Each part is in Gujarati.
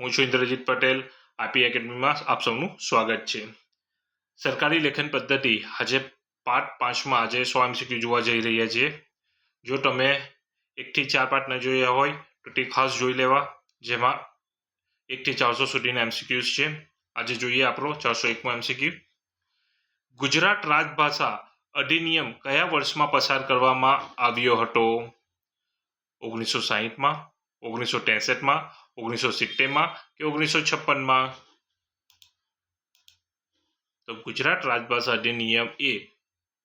હું છું ઇન્દ્રજીત પટેલ. આપી એકેડમીમાં આપ સૌનું સ્વાગત છે. સરકારી લેખન પદ્ધતિ આજે પાઠ 5માં આજે 100 MCQ જોવા જઈ રહ્યા છીએ. જો તમે 1 થી 4 પાઠ ન જોયા હોય તો તે ખાસ જોઈ લેવા, જેમાં 1 થી 400 સુધીના MCQs છે. આજે જોઈએ આપણો 401મો MCQ. ગુજરાત રાજભાષા અધિનિયમ કયા વર્ષમાં પસાર કરવામાં આવ્યો હતો? 1960માં, 1963માં, 1970માં કે 1956માં? તો ગુજરાત રાજભાષા અધિનિયમ એ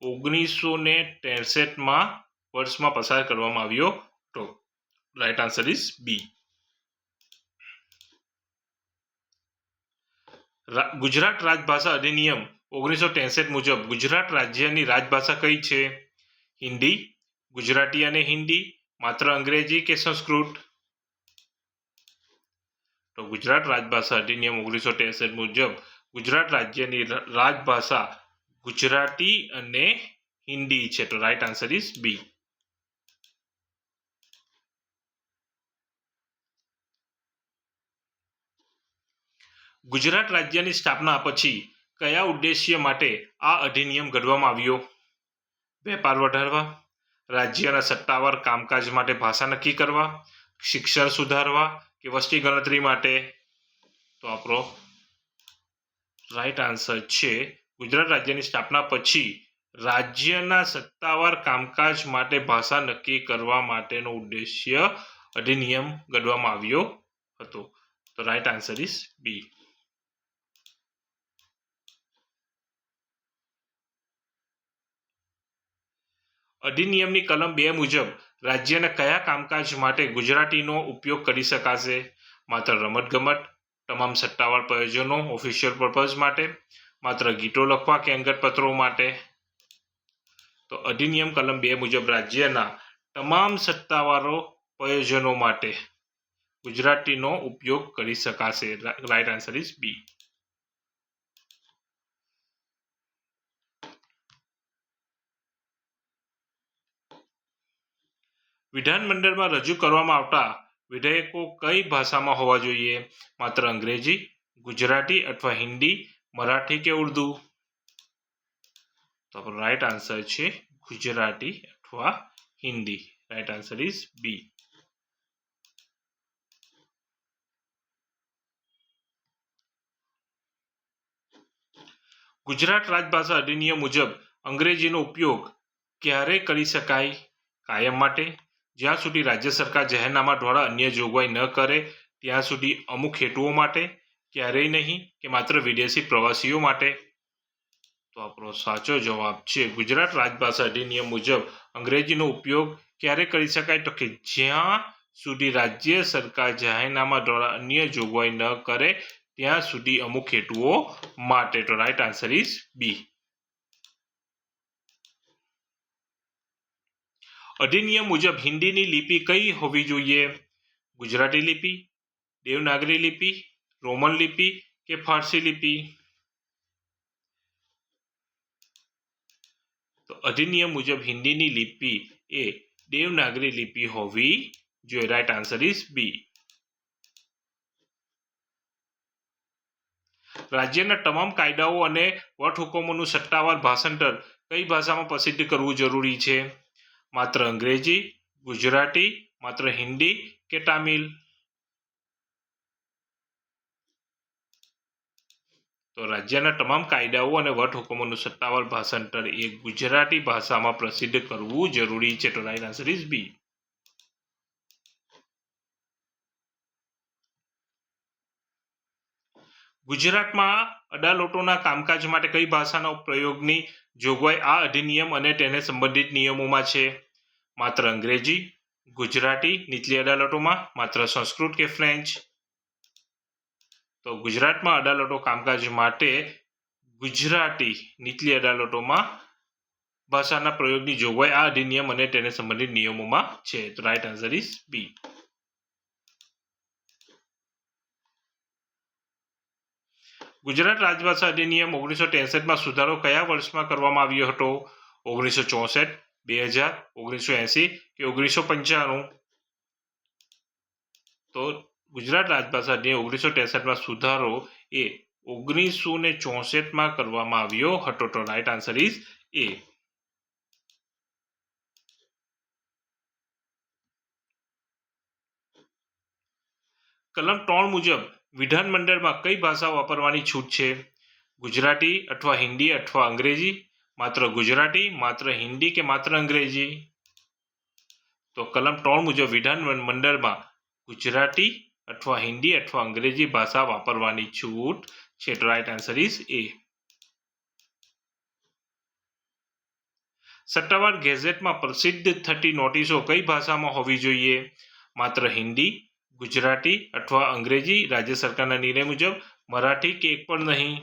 1963માં વર્ષમાં પસાર કરવામાં આવ્યો હતો. Right answer is B. Gujarat રાજભાષા અધિનિયમ 1963 મુજબ ગુજરાત રાજ્યની રાજભાષા કઈ છે? હિન્દી, ગુજરાતી અને હિન્દી, માત્ર અંગ્રેજી કે સંસ્કૃત? તો ગુજરાત રાજભાષા અધિનિયમ 1963 મુજબ ગુજરાત રાજ્યની રાજભાષા ગુજરાતી અને હિન્દી છે. તો right answer is B. Gujarat રાજ્યની સ્થાપના પછી કયા ઉદ્દેશ્ય માટે આ અધિનિયમ ઘડવામાં આવ્યો? વેપાર વધારવા, રાજ્યના સત્તાવાર કામકાજ માટે ભાષા નક્કી કરવા, શિક્ષણ સુધારવા કે વસ્તી ગણતરી માટે? તો આપણો રાઈટ આન્સર છે ગુજરાત રાજ્યની સ્થાપના પછી રાજ્યના સત્તાવાર કામકાજ માટે ભાષા નક્કી કરવા માટેનો ઉદ્દેશ્ય અધિનિયમ ઘડવામાં આવ્યો હતો. તો રાઈટ આન્સર ઇઝ બી. અધિનિયમની કલમ 2 મુજબ રાજ્યના કયા કામકાજ માટે ગુજરાતીનો ઉપયોગ કરી શકાશે? માત્ર રમતગમત, તમામ સત્તાવાર પ્રયોજનો, ઓફિશિયલ પર્પઝ માટે, માત્ર ગીતો લખવા કે અંગતપત્રો માટે? તો અધિનિયમ કલમ 2 મુજબ રાજ્યના તમામ સત્તાવારો પ્રયોજનો માટે ગુજરાતીનો ઉપયોગ કરી શકાશે. Right answer is B. વિધાનમંડળમાં રજૂ કરવામાં આવતા વિધેયકો કઈ ભાષામાં હોવા જોઈએ? માત્ર અંગ્રેજી, ગુજરાતી અથવા હિન્દી, મરાઠી કે ઉર્દુ? તો રાઈટ આન્સર છે ગુજરાતી અથવા Hindi. Right answer is B. Gujarat રાજભાષા અધિનિયમ મુજબ અંગ્રેજીનો ઉપયોગ ક્યારે કરી શકાય? કાયમ માટે, જ્યાં સુધી રાજ્ય સરકાર જાહેરનામા દ્વારા અન્ય જોગવાઈ ન કરે ત્યાં સુધી, અમુક હેતુઓ માટે, ક્યારેય નહીં કે માત્ર વિદેશી પ્રવાસીઓ માટે? તો આપણો સાચો જવાબ છે ગુજરાત રાજભાષા અધિનિયમ મુજબ અંગ્રેજીનો ઉપયોગ ક્યારે કરી શકાય? તો કે જ્યાં સુધી રાજ્ય સરકાર જાહેરનામા દ્વારા અન્ય જોગવાઈ ન કરે ત્યાં સુધી, અમુક હેતુઓ માટે. તો રાઈટ આન્સર ઇઝ બી. અધિનિયમ મુજબ હિન્દીની લિપિ કઈ હોવી જોઈએ? ગુજરાતી લિપિ, દેવનાગરી લિપિ, રોમન લિપિ કે ફારસી લિપિ? તો અધિનિયમ મુજબ હિન્દીની લિપિ એ દેવનાગરી લિપિ હોવી જોઈએ. Right answer is B. રાજ્યના તમામ કાયદાઓ અને વટહુકમોનું સત્તાવાર ભાષાંતર કઈ ભાષામાં પ્રસિદ્ધ કરવું જરૂરી છે? માત્ર અંગ્રેજી, ગુજરાતી, માત્ર હિન્દી કે તામિલ? તો રાજ્યના તમામ કાયદાઓ અને વટહુકમોનું સત્તાવાર ભાષાંતર એ ગુજરાતી ભાષામાં પ્રસિદ્ધ કરવું જરૂરી છે. તો રાઈટ આન્સર ઇઝ બી. ગુજરાતમાં અદાલતોના કામકાજ માટે કઈ ભાષાના પ્રયોગની જોગવાઈ આ અધિનિયમ અને તેને સંબંધિત નિયમોમાં છે? માત્ર અંગ્રેજી, ગુજરાતી નીચલી અદાલતોમાં, માત્ર સંસ્કૃત કે ફ્રેન્ચ? તો ગુજરાતમાં અદાલતો કામકાજ માટે ગુજરાતી નીચલી અદાલતોમાં ભાષાના પ્રયોગની જોગવાઈ આ અધિનિયમ અને તેને સંબંધિત નિયમોમાં છે. તો right answer is B. Gujarat રાજભાષા અધિનિયમ 1963માં સુધારો કયા વર્ષમાં કરવામાં આવ્યો હતો? 1964, 2000, 1980 કે 1995? તો ગુજરાત રાજભાષા અધિનિયમ 1963માં સુધારો એ 1964માં કરવામાં આવ્યો હતો. તો રાઈટ આન્સર ઇઝ એ. કલમ 3 મુજબ વિધાનમંડળમાં કઈ ભાષા વાપરવાની છૂટ છે? ગુજરાતી અથવા હિન્દી અથવા અંગ્રેજી, માત્ર ગુજરાતી, માત્ર હિન્દી કે માત્ર અંગ્રેજી? તો કલમ 3 મુજબ વિધાનમંડળમાં ગુજરાતી અથવા હિન્દી અથવા અંગ્રેજી ભાષા વાપરવાની છૂટ છે. તો રાઈટ આન્સર ઇઝ એ. સત્તાવાર ગેઝેટમાં પ્રસિદ્ધ થતી નોટિસો કઈ ભાષામાં હોવી જોઈએ? માત્ર હિન્દી, ગુજરાતી અથવા અંગ્રેજી? રાજ્ય સરકારના નિર્ણય મુજબ મરાઠી કે એક પણ નહીં?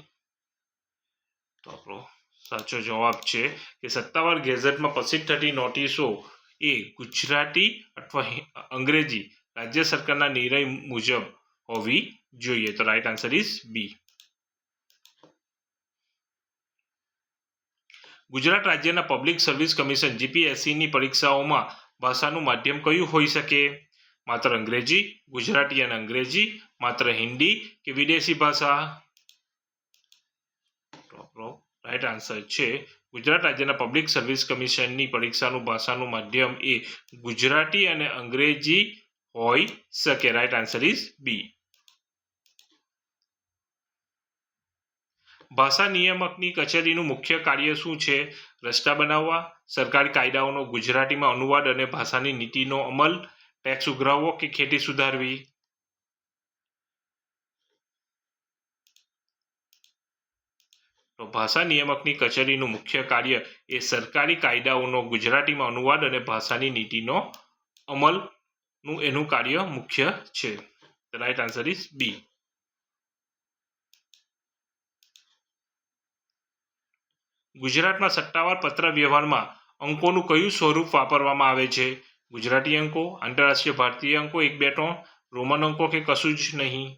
તો આપણો સાચો જવાબ છે કે સત્તાવાર ગેઝેટમાં પ્રસિદ્ધ થતી નોટિસો એ ગુજરાતી અથવા અંગ્રેજી રાજ્ય સરકારના નિર્ણય મુજબ હોવી જોઈએ. તો right answer is B. Gujarat રાજ્યના પબ્લિક સર્વિસ કમિશન જીપીએસસીની પરીક્ષાઓમાં ભાષાનું માધ્યમ કયું હોઈ શકે? માત્ર અંગ્રેજી, ગુજરાતી અને અંગ્રેજી, માત્ર હિન્દી કે વિદેશી ભાષા? રાઈટ આન્સર છે ગુજરાત રાજ્યના પબ્લિક સર્વિસ કમિશનની પરીક્ષાનું ભાષાનું માધ્યમ એ ગુજરાતી અને અંગ્રેજી હોઈ શકે. Right answer is B. ભાષા નિયામકની કચેરીનું મુખ્ય કાર્ય શું છે? રસ્તા બનાવવા, સરકારી કાયદાઓનો ગુજરાતીમાં અનુવાદ અને ભાષાની નીતિનો અમલ, ટેક્સ ઉઘરાવવો કે ખેતી સુધારવી? તો ભાષા નિયામકની કચેરીનું મુખ્ય કાર્ય એ સરકારી કાયદાઓનો ગુજરાતીમાં અનુવાદ અને ભાષાની નીતિનો અમલનું એનું કાર્ય મુખ્ય છે. Right answer is B. ગુજરાતમાં સત્તાવાર પત્ર વ્યવહારમાં અંકોનું કયું સ્વરૂપ વાપરવામાં આવે છે? ગુજરાતી અંકો, આંતરરાષ્ટ્રીય ભારતીય અંકો 1, 2, 3, રોમન અંકો કે કશું જ નહીં?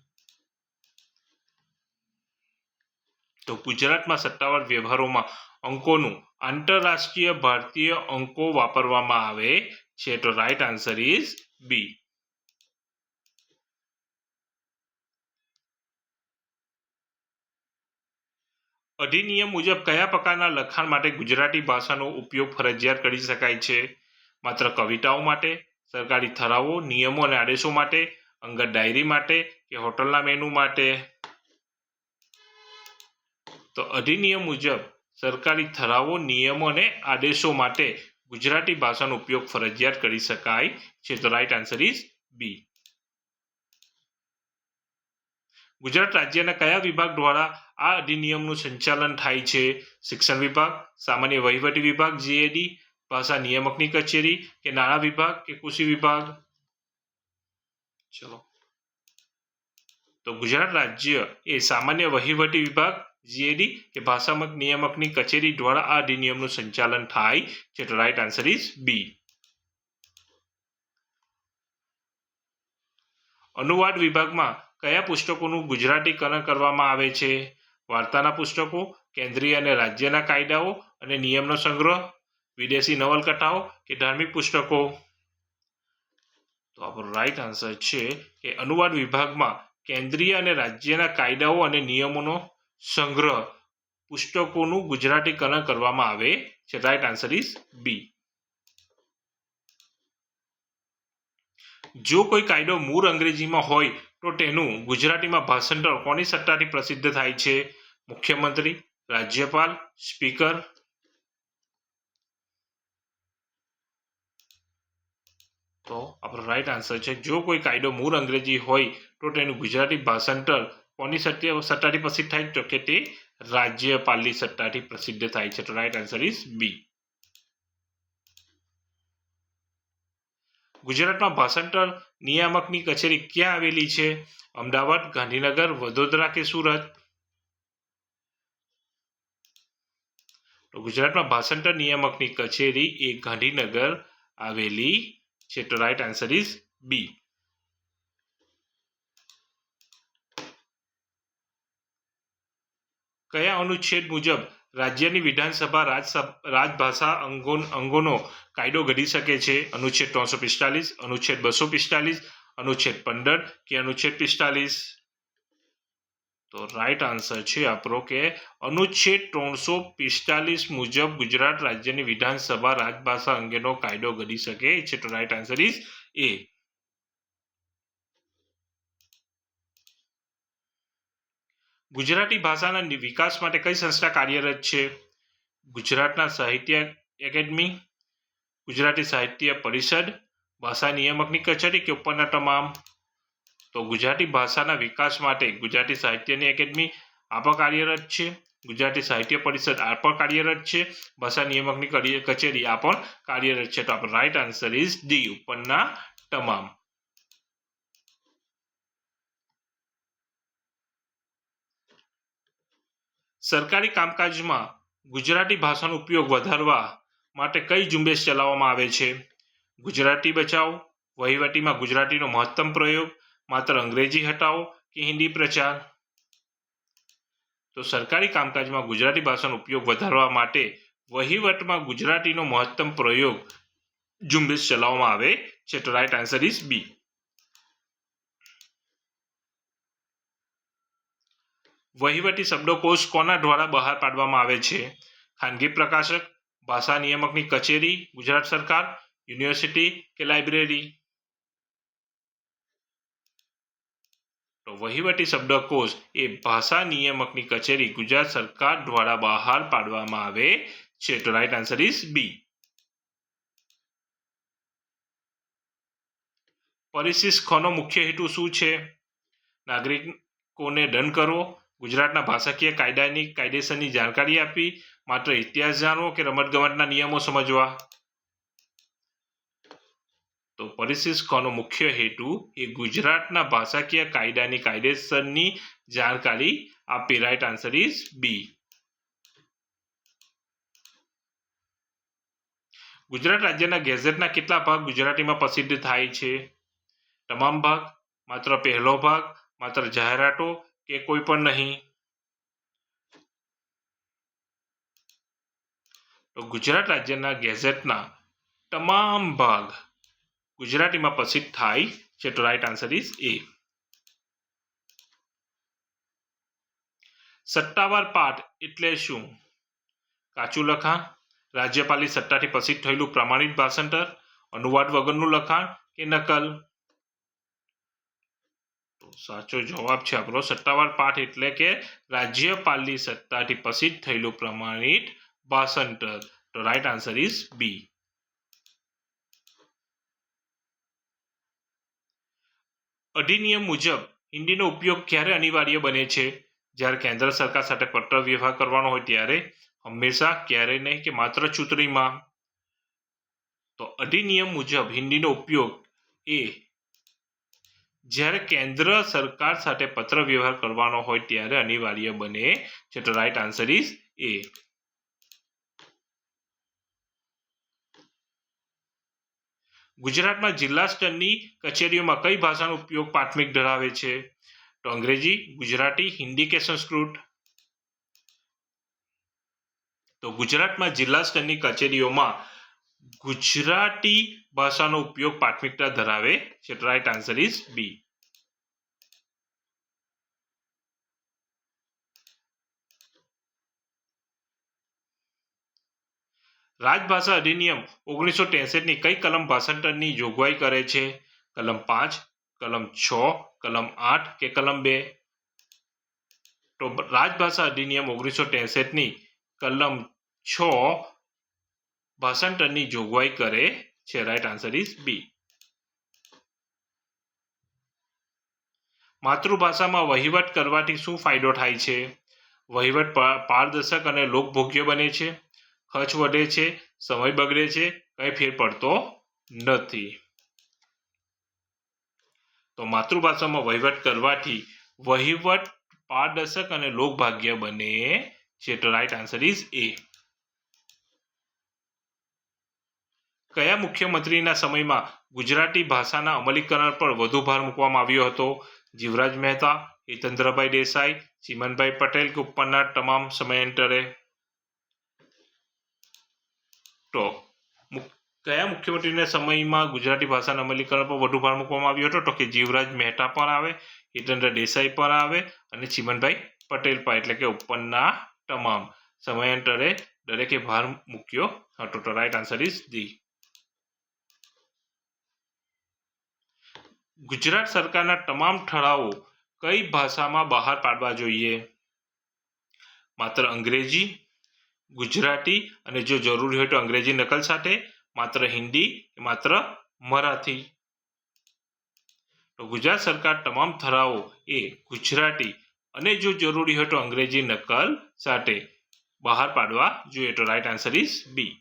તો ગુજરાતમાં સત્તાવાર વ્યવહારોમાં અંકોનું આંતરરાષ્ટ્રીય ભારતીય અંકો વાપરવામાં આવે છે. તો રાઈટ આન્સર ઇઝ બી. અધિનિયમ મુજબ કયા પ્રકારના લખાણ માટે ગુજરાતી ભાષાનો ઉપયોગ ફરજિયાત કરી શકાય છે? માત્ર કવિતાઓ માટે, સરકારી ઠરાવો, નિયમો અને આદેશો માટે, અંગત ડાયરી માટે કે હોટલના મેનુ માટે? તો અધિનિયમ મુજબ સરકારી ઠરાવો, નિયમો અને આદેશો માટે ગુજરાતી ભાષાનો ઉપયોગ ફરજિયાત કરી શકાય છે. તો right answer is B. Gujarat રાજ્યના કયા વિભાગ દ્વારા આ અધિનિયમનું સંચાલન થાય છે? શિક્ષણ વિભાગ, સામાન્ય વહીવટી વિભાગ જીએડી, ભાષા નિયામકની કચેરી કે નાણાં વિભાગ કે કૃષિ વિભાગ? ચલો, તો ગુજરાત રાજ્ય એ સામાન્ય વહીવટી વિભાગ જીએડી કે ભાષા નિયામકની કચેરી દ્વારા આ અધિનિયમનું સંચાલન થાય છે. તો રાઈટ આન્સર ઇઝ બી. અનુવાદ વિભાગમાં કયા પુસ્તકોનું ગુજરાતીકરણ કરવામાં આવે છે? વાર્તાના પુસ્તકો, કેન્દ્રીય અને રાજ્યના કાયદાઓ અને નિયમનો સંગ્રહ, વિદેશી નવલકથાઓ કે ધાર્મિક પુસ્તકો? તો આપણો રાઈટ આન્સર છે કે અનુવાદ વિભાગમાં કેન્દ્રીય અને રાજ્યના કાયદાઓ અને નિયમોનો સંગ્રહ પુસ્તકોનું ગુજરાતીકરણ કરવામાં આવે છે. Right answer is B. જો કોઈ કાયદો મૂળ અંગ્રેજીમાં હોય તો તેનું ગુજરાતીમાં ભાષાંતર કોની સત્તાથી પ્રસિદ્ધ થાય છે? મુખ્યમંત્રી, રાજ્યપાલ, સ્પીકર? તો આપણો રાઈટ આન્સર છે જો કોઈ કાયદો મૂળ અંગ્રેજી હોય તો તેનું ગુજરાતી ભાષાંતર કોની સત્તાથી પ્રસિદ્ધ થાય? તો કે તે રાજ્યપાલની સત્તાથી પ્રસિદ્ધ થાય છે. તો રાઈટ આન્સર ઇઝ બી. ગુજરાતમાં ભાષાંતર નિયામકની કચેરી ક્યાં આવેલી છે? અમદાવાદ, ગાંધીનગર, વડોદરા કે સુરત? તો ગુજરાતમાં ભાષાંતર નિયામકની કચેરી એ ગાંધીનગર આવેલી છે. તો રાઈટ આન્સર ઇઝ બી. કયા અનુચ્છેદ મુજબ રાજ્યની વિધાનસભા રાજભાષા અંગોનો કાયદો ઘડી શકે છે? અનુચ્છેદ 345, અનુચ્છેદ 245, અનુચ્છેદ 15 કે અનુચ્છેદ 45? તો રાઈટ આન્સર છે આપણો કે અનુચ્છેદ 345 મુજબ ગુજરાત રાજ્યની વિધાનસભા રાજભાષા અંગેનો કાયદો ઘડી શકે છે. તો રાઈટ આન્સર ઇઝ એ. ગુજરાતી ભાષાના વિકાસ માટે કઈ સંસ્થા કાર્યરત છે? ગુજરાતના સાહિત્ય એકેડમી, ગુજરાતી સાહિત્ય પરિષદ, ભાષા નિયામકની કચેરી કે ઉપરના તમામ? તો ગુજરાતી ભાષાના વિકાસ માટે ગુજરાતી સાહિત્યની એકેડમી આ પણ કાર્યરત છે, ગુજરાતી સાહિત્ય પરિષદ આ પણ કાર્યરત છે, ભાષા નિયામકની કચેરી આ પણ કાર્યરત છે. તો આપણો રાઈટ આન્સર ઇઝ ડી, ઉપરના તમામ. સરકારી કામકાજમાં ગુજરાતી ભાષાનો ઉપયોગ વધારવા માટે કઈ ઝુંબેશ ચલાવવામાં આવે છે? ગુજરાતી બચાવો, વહીવટીમાં ગુજરાતીનો મહત્તમ પ્રયોગ, માત્ર અંગ્રેજી હટાવો કે હિન્દી પ્રચાર? તો સરકારી કામકાજમાં ગુજરાતી ભાષાનો ઉપયોગ વધારવા માટે વહીવટમાં ગુજરાતીનો મહત્તમ પ્રયોગ ઝુંબેશ ચલાવવામાં આવે છે. તો રાઈટ આન્સર ઇઝ બી. વહીવટી શબ્દકોશ કોના દ્વારા બહાર પાડવામાં આવે છે? ખાનગી પ્રકાશક, ભાષા નિયામકની કચેરી, ગુજરાત સરકાર, યુનિવર્સિટી કે લાઇબ્રેરી? તો વહીવટી શબ્દકોશ એ ભાષા નિયામકની કચેરી ગુજરાત સરકાર દ્વારા બહાર પાડવામાં આવે છે. તો રાઈટ આન્સર ઇઝ બી. પરિશિષ્ટ ખનો મુખ્ય હેતુ શું છે? નાગરિકોને દંડ કરવો, ગુજરાતના ભાષાકીય કાયદાની કાયદેસરની જાણકારી આપવી, માત્ર ઇતિહાસ જાણવો કે રમતગમતના નિયમો સમજવા? તો પરિશિષ્ટ ખનો મુખ્ય હેતુ એ ગુજરાતના ભાષાકીય કાયદાની કાયદેસરની જાણકારી આપી. Right answer is B. Gujarat રાજ્યના ગેઝેટના કેટલા ભાગ ગુજરાતીમાં પ્રસિદ્ધ થાય છે? તમામ ભાગ, માત્ર પહેલો ભાગ, માત્ર જાહેરાતો કે કોઈ પણ નહીં? તો ગુજરાત રાજ્યના ગેઝેટના તમામ ભાગ ગુજરાતીમાં પ્રસિદ્ધ થાય છે. તો રાઈટ આન્સર ઇઝ એ. સત્તાવાર પાઠ એટલે શું? કાચું લખાણ, રાજ્યપાલની સત્તાથી પ્રસિદ્ધ થયેલું પ્રમાણિત ભાષાંતર, અનુવાદ વગરનું લખાણ કે નકલ? તો સાચો જવાબ છે આપણો સત્તાવાર પાઠ એટલે કે રાજ્યપાલની સત્તાથી પ્રસિદ્ધ થયેલું પ્રમાણિત ભાષાંતર. તો રાઈટ આન્સર ઇઝ બી. અધિનિયમ મુજબ હિન્દીનો ઉપયોગ ક્યારે અનિવાર્ય બને છે? જ્યારે કેન્દ્ર સરકાર સાથે પત્ર વ્યવહાર કરવાનો હોય ત્યારે, હંમેશા, ક્યારેય નહીં કે માત્ર ચૂંટણીમાં? તો અધિનિયમ મુજબ હિન્દીનો ઉપયોગ એ જ્યારે કેન્દ્ર સરકાર સાથે પત્ર વ્યવહાર કરવાનો હોય ત્યારે અનિવાર્ય બને છે. તો રાઈટ આન્સર ઇઝ એ. ગુજરાતમાં જિલ્લા સ્તરની કચેરીઓમાં કઈ ભાષાનો ઉપયોગ પ્રાથમિક ધરાવે છે? તો અંગ્રેજી, ગુજરાતી, હિન્દી કે સંસ્કૃત? તો ગુજરાતમાં જિલ્લા સ્તરની કચેરીઓમાં ગુજરાતી ભાષાનો ઉપયોગ પ્રાથમિકતા ધરાવે છે. Right answer is B. રાજભાષા અધિનિયમ 1963 ની કઈ કલમ ભાષાંતરની જોગવાઈ કરે છે? કલમ 5, કલમ 6, કલમ 8 કે કલમ 2? તો રાજભાષા અધિનિયમ 1963 ની કલમ 6 ભાષાંતરની જોગવાઈ કરે છે. Right answer is B. માતૃભાષામાં વહીવટ કરવાથી શું ફાયદો થાય છે? વહીવટ પારદર્શક અને લોકભોગ્ય બને છે, ખર્ચ વધે છે, સમય બગડે છે, કંઈ ફેર પડતો નથી? તો માતૃભાષામાં વહીવટ કરવાથી વહીવટ પારદર્શક અને લોકભાગ્ય બને છે. તો રાઈટ આન્સર ઇઝ એ. કયા મુખ્યમંત્રીના સમયમાં ગુજરાતી ભાષાના અમલીકરણ પર વધુ ભાર મૂકવામાં આવ્યો હતો? જીવરાજ મહેતા, હિતેન્દ્રભાઈ દેસાઈ, ચીમનભાઈ પટેલ કે ઉપરના તમામ સમયાંતરે? તો કયા મુખ્યમંત્રીના સમયમાં ગુજરાતી ભાષાના અમલીકરણ પર વધુ ભાર મૂકવામાં આવ્યો હતો? તો કે જીવરાજ મહેતા પણ આવે, હિતેન્દ્ર દેસાઈ પણ આવે અને ચીમનભાઈ પટેલ પણ, એટલે કે ઉપરના તમામ. સમયાંતરે દરેકે ભાર મૂક્યો હતો. તો right answer is D. Gujarat સરકારના તમામ ઠરાવો કઈ ભાષામાં બહાર પાડવા જોઈએ? માત્ર અંગ્રેજી, ગુજરાતી અને જો જરૂરી હોય તો અંગ્રેજી નકલ સાથે, માત્ર હિન્દી, માત્ર મરાઠી. તો ગુજરાત સરકાર તમામ ઠરાવો એ ગુજરાતી અને જો જરૂરી હોય તો અંગ્રેજી નકલ સાથે બહાર પાડવા જોઈએ. તો રાઈટ આન્સર ઇઝ બી.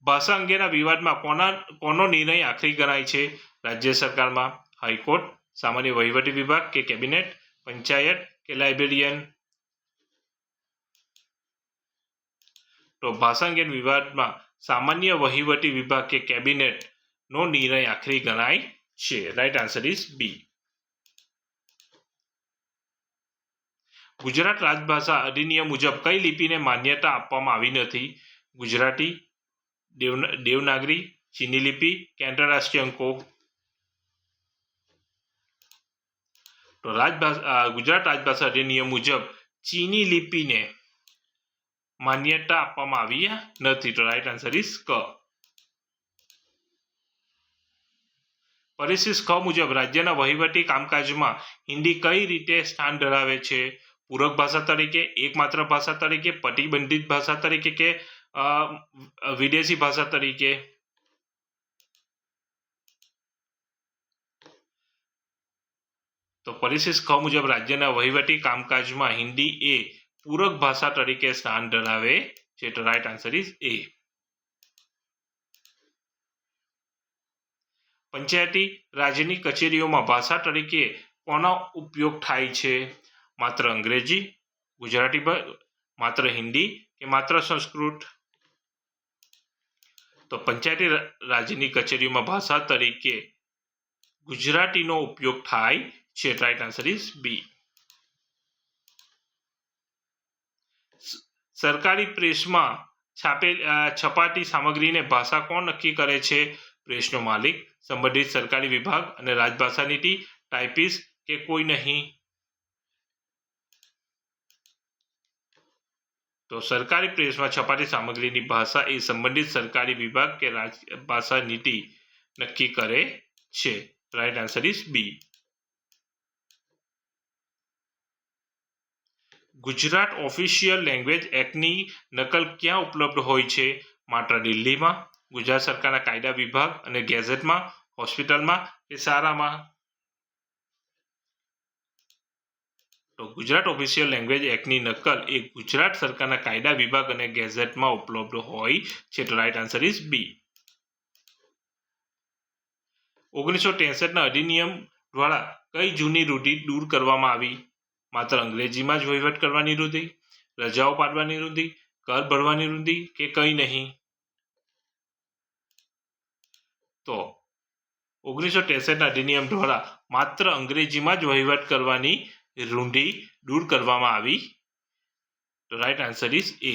ભાષા અંગેના વિવાદમાં કોનો નિર્ણય આખરી ગણાય છે? રાજ્ય સરકારમાં, હાઈકોર્ટ, સામાન્ય વહીવટી વિભાગ કે કેબિનેટ, પંચાયત કે લાઇબ્રેરિયન? તો ભાષા અંગેના વિવાદમાં સામાન્ય વહીવટી વિભાગ કે કેબિનેટ નો નિર્ણય આખરી ગણાય છે. Right answer is B. Gujarat રાજભાષા અધિનિયમ મુજબ કઈ લિપિને માન્યતા આપવામાં આવી નથી? ગુજરાતી, દેવનાગરી, ચીની લિપિ કે આંતરરાષ્ટ્રીય અંકો? તો ગુજરાત રાજભાષા અધિનિયમ મુજબ ચીની લિપિને માન્યતા આપવામાં આવી નથી. તો રાઈટ આન્સર ઇઝ ક. પરિશિષ્ટ ખ મુજબ રાજ્યના વહીવટી કામકાજમાં હિન્દી કઈ રીતે સ્થાન ધરાવે છે? પૂરક ભાષા તરીકે, એકમાત્ર ભાષા તરીકે, પ્રતિબંધિત ભાષા તરીકે કે વિદેશી ભાષા તરીકે? તો પરિશિષ્ટ ખ મુજબ રાજ્યના વહીવટી કામકાજમાં હિન્દી એ પૂરક ભાષા તરીકે સ્થાન ધરાવે છે. તો રાઈટ આન્સર ઇઝ એ. પંચાયતી રાજની કચેરીઓમાં ભાષા તરીકે કોનો ઉપયોગ થાય છે? માત્ર અંગ્રેજી, ગુજરાતી, માત્ર હિન્દી કે માત્ર સંસ્કૃત? તો પંચાયતી રાજની કચેરીઓમાં ભાષા તરીકે ગુજરાતીનો ઉપયોગ થાય છે. Right answer is B. સરકારી પ્રેસમાં છપાતી સામગ્રીને ભાષા કોણ નક્કી કરે છે? પ્રેસનો માલિક, સંબંધિત સરકારી વિભાગ અને રાજભાષા નીતિ, ટાઈપિસ્ટ કે કોઈ નહીં? તો સરકારી પ્રેસમાં છપાતી સામગ્રીની ભાષા એ સંબંધિત સરકારી વિભાગ કે રાજભાષા નીતિ નક્કી કરે છે. Right answer is B. Gujarat official language એક્ટની નકલ ક્યાં ઉપલબ્ધ હોય છે? માત્ર દિલ્હીમાં, ગુજરાત સરકારના કાયદા વિભાગ અને ગેઝેટમાં, હોસ્પિટલમાં કે શાળામાં? તો ગુજરાત ઓફિશિયલ લેંગ્વેજ એક્ટની નકલ એ ગુજરાત સરકારના કાયદા વિભાગ અને ગેઝેટમાં ઉપલબ્ધ હોય છે. તો રાઈટ આન્સર ઇઝ બી. 1963ના અધિનિયમ દ્વારા કઈ જૂની રૂઢિ દૂર કરવામાં આવી? માત્ર અંગ્રેજીમાં જ વહીવટ કરવાની રૂઢિ, રજાઓ પાડવાની રૂઢિ, કર ભરવાની રૂઢિ કે કંઈ નહીં? તો 1963ના અધિનિયમ દ્વારા માત્ર અંગ્રેજીમાં જ વહીવટ કરવાની રૂઢિ દૂર કરવામાં આવી. તો રાઈટ આન્સર ઇઝ એ.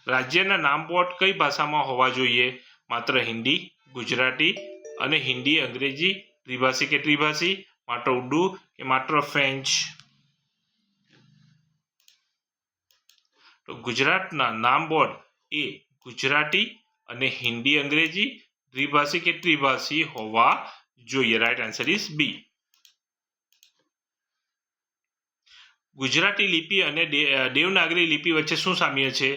રાજ્યના નામ બોર્ડ કઈ ભાષામાં હોવા જોઈએ? માત્ર હિન્દી, ગુજરાતી અને હિન્દી અંગ્રેજી, દ્વિભાષી કે ત્રિભાષી, માત્ર ઉર્દુ કે માત્ર ફ્રેન્ચ? તો ગુજરાતના નામ બોર્ડ એ ગુજરાતી અને હિન્દી અંગ્રેજી, દ્વિભાષી કે ત્રિભાષી હોવા જોઈએ. Right answer is B. Gujarati લિપિ અને દેવનાગરી લિપિ વચ્ચે શું સામ્ય છે?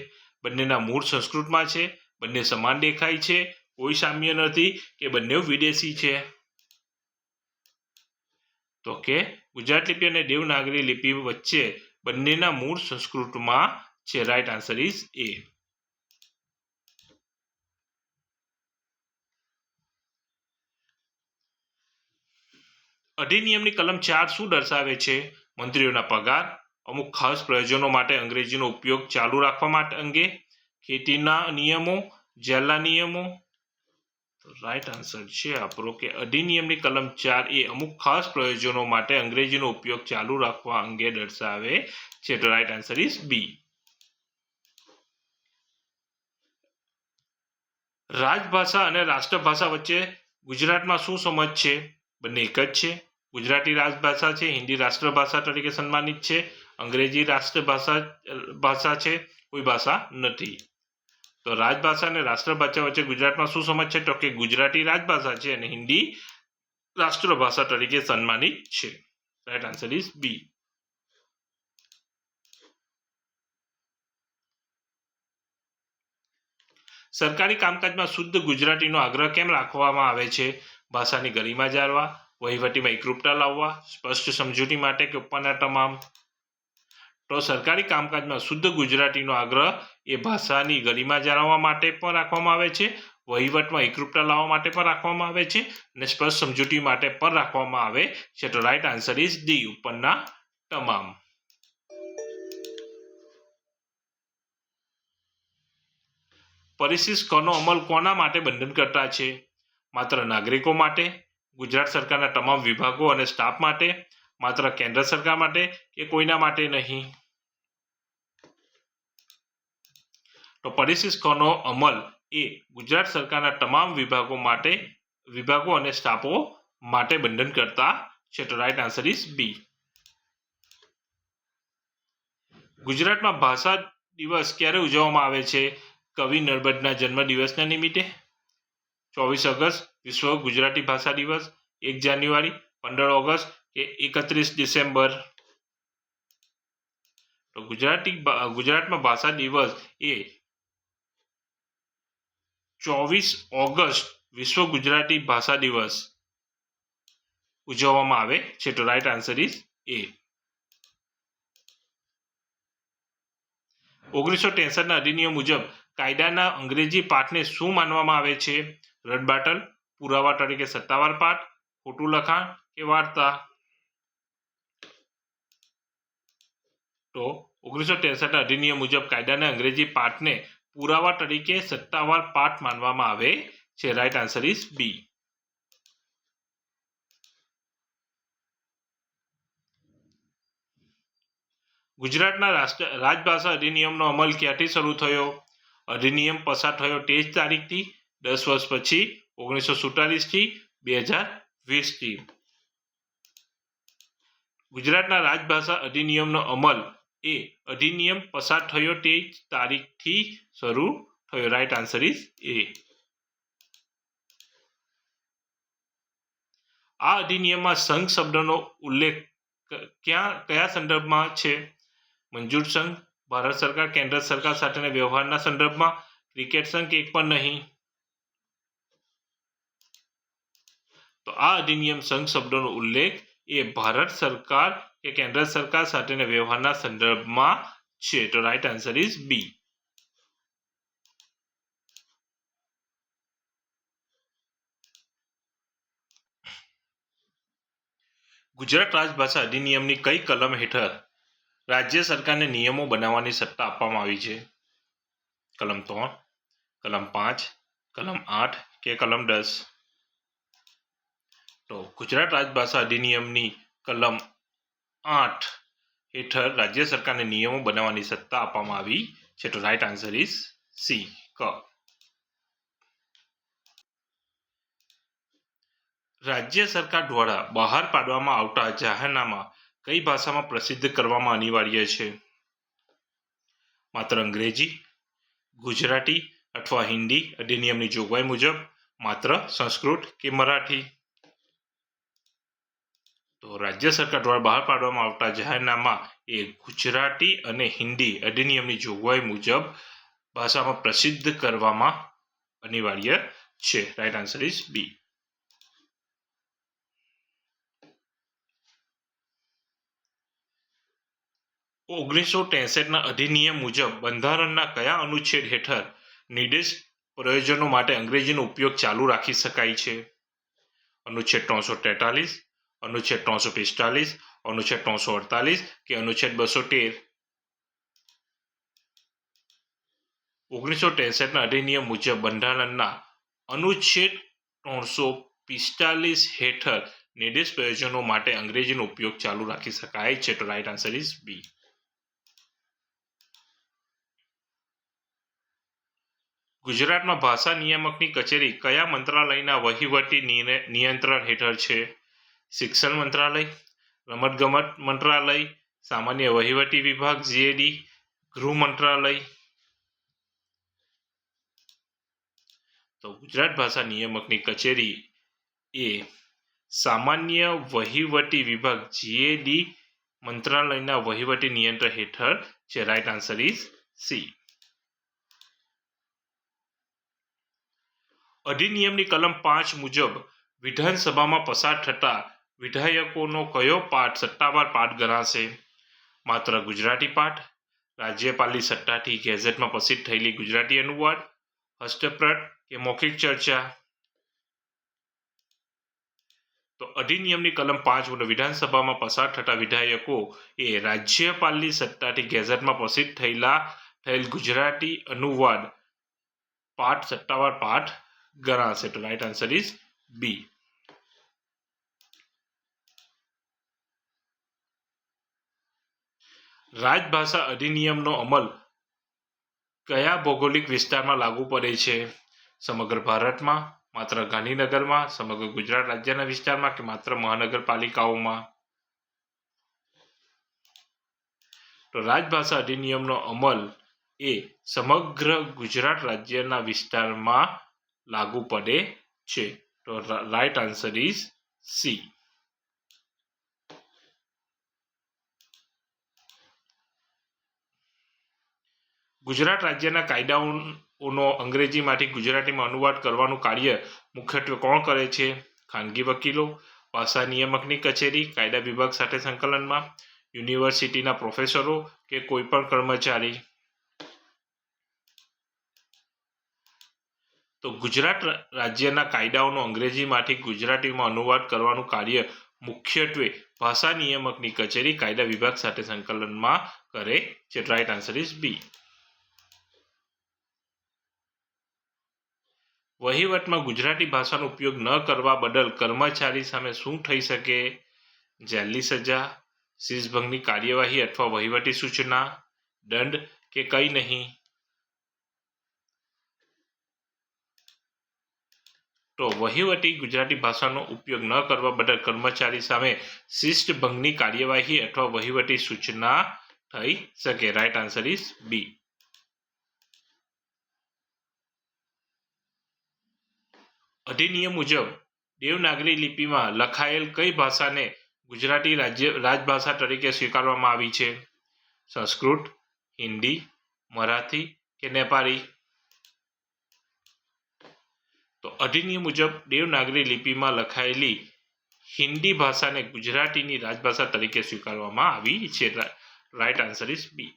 બંનેના મૂળ સંસ્કૃતમાં છે, બંને સમાન દેખાય છે, કોઈ સામ્ય નથી કે બંને વિદેશી છે? તો કે ગુજરાત લિપિ અને દેવનાગરી લિપિ વચ્ચે બંનેના મૂળ સંસ્કૃતમાં છે. રાઈટ આન્સર ઇઝ એ. અધિનિયમની કલમ 4 શું દર્શાવે છે? મંત્રીઓના પગાર, અમુક ખાસ પ્રયોજનો માટે અંગ્રેજીનો ઉપયોગ ચાલુ રાખવા માટે અંગે, ખેતીના નિયમો, જેલના નિયમો? રાઈટ આન્સર છે આપણો કે અધિનિયમની કલમ 4 એ અમુક ખાસ પ્રયોજનો માટે અંગ્રેજીનો ઉપયોગ ચાલુ રાખવા અંગે દર્શાવે છે. તો રાઈટ આન્સર ઇઝ બી. રાજભાષા અને રાષ્ટ્રભાષા વચ્ચે ગુજરાતમાં શું સમજ છે? બંને એક જ છે. ગુજરાતી રાજભાષા છે, હિન્દી રાષ્ટ્રભાષા તરીકે સન્માનિત છે, અંગ્રેજી રાષ્ટ્રભાષા છે, કોઈ ભાષા નથી. તો રાજભાષા અને રાષ્ટ્રભાષા વચ્ચે ગુજરાતમાં શું સમજ છે? તો કે ગુજરાતી રાજભાષા છે અને હિન્દી રાષ્ટ્રભાષા તરીકે સન્માનિત છે. Right answer is B. સરકારી કામકાજમાં શુદ્ધ ગુજરાતીનો આગ્રહ કેમ રાખવામાં આવે છે? ભાષાની ગરિમા જાળવવા, વહીવટીમાં એકરૂપતા લાવવા, સ્પષ્ટ સમજૂતી માટે કે ઉપરના તમામ? તો સરકારી કામકાજમાં શુદ્ધ ગુજરાતીનો આગ્રહ એ ભાષાની ગરિમા જાળવવા માટે પણ રાખવામાં આવે છે, વહીવટમાં એકરૂપતા લાવવા માટે પણ રાખવામાં આવે છે અને સ્પષ્ટ સમજૂતી માટે પણ રાખવામાં આવે છે. તો રાઈટ આન્સર ઇઝ ડી, ઉપરના તમામ. પરિશિષ્ટ કનો અમલ કોના માટે બંધનકર્તા છે? માત્ર નાગરિકો માટે, ગુજરાત સરકારના તમામ વિભાગો અને સ્ટાફ માટે, માત્ર કેન્દ્ર સરકાર માટે કે કોઈના માટે નહીં? તો પરિશિષ્ટ કનો અમલ એ ગુજરાત સરકારના તમામ વિભાગો અને સ્ટાફો માટે બંધનકર્તા છે. તો રાઈટ આન્સર ઇઝ બી. ગુજરાતમાં ભાષા દિવસ ક્યારે ઉજવવામાં આવે છે? કવિ નર્મદના જન્મદિવસના નિમિત્તે, 24 ઓગસ્ટ વિશ્વ ગુજરાતી ભાષા દિવસ, 1 જાન્યુઆરી, 15 ઓગસ્ટ કે 31 ડિસેમ્બર? તો ગુજરાતમાં ભાષા દિવસ એ 24 ઓગસ્ટ વિશ્વ ગુજરાતી ભાષા દિવસ ઉજવવામાં આવે છે. તો રાઈટ આન્સર ઇઝ એ. 1963ના અધિનિયમ મુજબ કાયદાના અંગ્રેજી પાઠને શું માનવામાં આવે છે? રદબાતલ, પુરાવા તરીકે સત્તાવાર પાઠ, ખોટું લખાણ કે વાર્તા? તો 1963ના અધિનિયમ મુજબ કાયદાના અંગ્રેજી પાઠને પુરાવા તરીકે સત્તાવાર પાઠ માનવામાં આવે છે. Right answer is B. ગુજરાતના રાજભાષા અધિનિયમનો અમલ ક્યાંથી શરૂ થયો? અધિનિયમ પસાર થયો તે જ તારીખથી, 10 વર્ષ પછી, 1947 થી, 2020 થી? ગુજરાતના રાજભાષા અધિનિયમનો અમલ એ અધિનિયમ પસાર થયો તે જ તારીખથી શરૂ થયો. રાઈટ આન્સર ઇઝ એ. આ અધિનિયમમાં સંઘ શબ્દનો ઉલ્લેખ કયા સંદર્ભમાં છે? મંજૂર સંઘ, ભારત સરકાર કેન્દ્ર સરકાર સાથેના વ્યવહારના સંદર્ભમાં, ક્રિકેટ સંઘ કે એક પણ નહીં? તો આ અધિનિયમ સંઘ શબ્દનો ઉલ્લેખ એ ભારત સરકાર કે કેન્દ્ર સરકાર સાથેના વ્યવહારના સંદર્ભમાં છે. તો right answer is B. Gujarat રાજભાષા અધિનિયમની કઈ કલમ હેઠળ રાજ્ય સરકારને નિયમો બનાવવાની સત્તા આપવામાં આવી છે? કલમ 3, કલમ 5, કલમ 8 કે કલમ 10? તો ગુજરાત રાજભાષા અધિનિયમની કલમ 8 હેઠળ રાજ્ય સરકારને નિયમો બનાવવાની સત્તા આપવામાં આવી છે. તો રાઈટ આન્સર ઇઝ સી, ક. રાજ્ય સરકાર દ્વારા બહાર પાડવામાં આવતા જાહેરનામા કઈ ભાષામાં પ્રસિદ્ધ કરવામાં અનિવાર્ય છે? માત્ર અંગ્રેજી, ગુજરાતી અથવા હિન્દી અધિનિયમની જોગવાઈ મુજબ, માત્ર સંસ્કૃત કે મરાઠી? તો રાજ્ય સરકાર દ્વારા બહાર પાડવામાં આવતા જાહેરનામા એ ગુજરાતી અને હિન્દી અધિનિયમની જોગવાઈ મુજબ ભાષામાં પ્રસિદ્ધ કરવામાં અનિવાર્ય છે. Right answer is B. ઓગણીસો 63ના અધિનિયમ મુજબ બંધારણના કયા અનુચ્છેદ હેઠળ નિર્દિષ્ટ પ્રયોજનો માટે અંગ્રેજીનો ઉપયોગ ચાલુ રાખી શકાય છે? અનુચ્છેદ 343, અનુચ્છેદ 345, અનુચ્છેદ 348 કે અનુચ્છેદ 213? 1963ના અધિનિયમ મુજબ બંધારણના અનુચ્છેદ 345 હેઠળ નિર્દેશ પ્રયોજનો માટે અંગ્રેજીનો ઉપયોગ ચાલુ રાખી શકાય છે? તો રાઈટ આન્સર ઇઝ બી. ગુજરાતમાં ભાષા નિયામકની કચેરી કયા મંત્રાલયના વહીવટી નિયંત્રણ હેઠળ છે? શિક્ષણ મંત્રાલય, રમતગમત મંત્રાલય, સામાન્ય વહીવટી વિભાગ જીએડી, ગૃહ મંત્રાલય? તો ગુજરાત ભાષા નિયામકની કચેરી એ સામાન્ય વહીવટી વિભાગ જીએડી મંત્રાલયના વહીવટી નિયંત્રણ હેઠળ છે. Right answer is C. અધિનિયમની કલમ 5 મુજબ વિધાનસભામાં પસાર થતા વિધેયકોનો કયો પાઠ સત્તાવાર પાઠ ગણાશે? માત્ર ગુજરાતી પાઠ, રાજ્યપાલની સત્તાથી ગેઝેટમાં પ્રસિદ્ધ થયેલી ગુજરાતી અનુવાદ, હસ્તપ્રત કે મૌખિક ચર્ચા? તો અધિનિયમની કલમ 5 મુજબ વિધાનસભામાં પસાર થતા વિધેયકો એ રાજ્યપાલની સત્તાથી ગેઝેટમાં પ્રસિદ્ધ થયેલ ગુજરાતી અનુવાદ પાઠ સત્તાવાર પાઠ ગણાશે. તો રાઈટ આન્સર ઇઝ બી. રાજભાષા અધિનિયમનો અમલ કયા ભૌગોલિક વિસ્તારમાં લાગુ પડે છે? સમગ્ર ભારતમાં, માત્ર ગાંધીનગરમાં, સમગ્ર ગુજરાત રાજ્યના વિસ્તારમાં કે માત્ર મહાનગરપાલિકાઓમાં? તો રાજભાષા અધિનિયમનો અમલ એ સમગ્ર ગુજરાત રાજ્યના વિસ્તારમાં લાગુ પડે છે. તો right answer is C. Gujarat રાજ્યના કાયદાઓનો અંગ્રેજીમાંથી ગુજરાતીમાં અનુવાદ કરવાનું કાર્ય મુખ્યત્વે કોણ કરે છે? ખાનગી વકીલો, ભાષા નિયામકની કચેરી કાયદા વિભાગ સાથે સંકલનમાં, યુનિવર્સિટીના પ્રોફેસરો કે કોઈપણ કર્મચારી? તો ગુજરાત રાજ્યના કાયદાઓનો અંગ્રેજીમાંથી ગુજરાતીમાં અનુવાદ કરવાનું કાર્ય મુખ્યત્વે ભાષા નિયામકની કચેરી કાયદા વિભાગ સાથે સંકલનમાં કરે છે. Right answer is B. વહીવટમાં ગુજરાતી ભાષાનો ઉપયોગ ન કરવા બદલ કર્મચારી સામે શું થઈ શકે? જેલની સજા, શીશભંગની કાર્યવાહી અથવા વહીવટી સૂચના, દંડ કે કંઈ નહીં? તો વહીવટી ગુજરાતી ભાષાનો ઉપયોગ ન કરવા બદલ કર્મચારી સામે શિસ્તભંગની કાર્યવાહી અથવા વહીવટી સૂચના થઈ શકે. Right answer is B. અધિનિયમ મુજબ દેવનાગરી લિપિમાં લખાયેલ કઈ ભાષાને ગુજરાતી રાજભાષા તરીકે સ્વીકારવામાં આવી છે? સંસ્કૃત, હિન્દી, મરાઠી કે નેપાળી? તો અધિનિયમ મુજબ દેવનાગરી લિપિમાં લખાયેલી હિન્દી ભાષાને ગુજરાતીની રાજભાષા તરીકે સ્વીકારવામાં આવી છે. Right answer is B.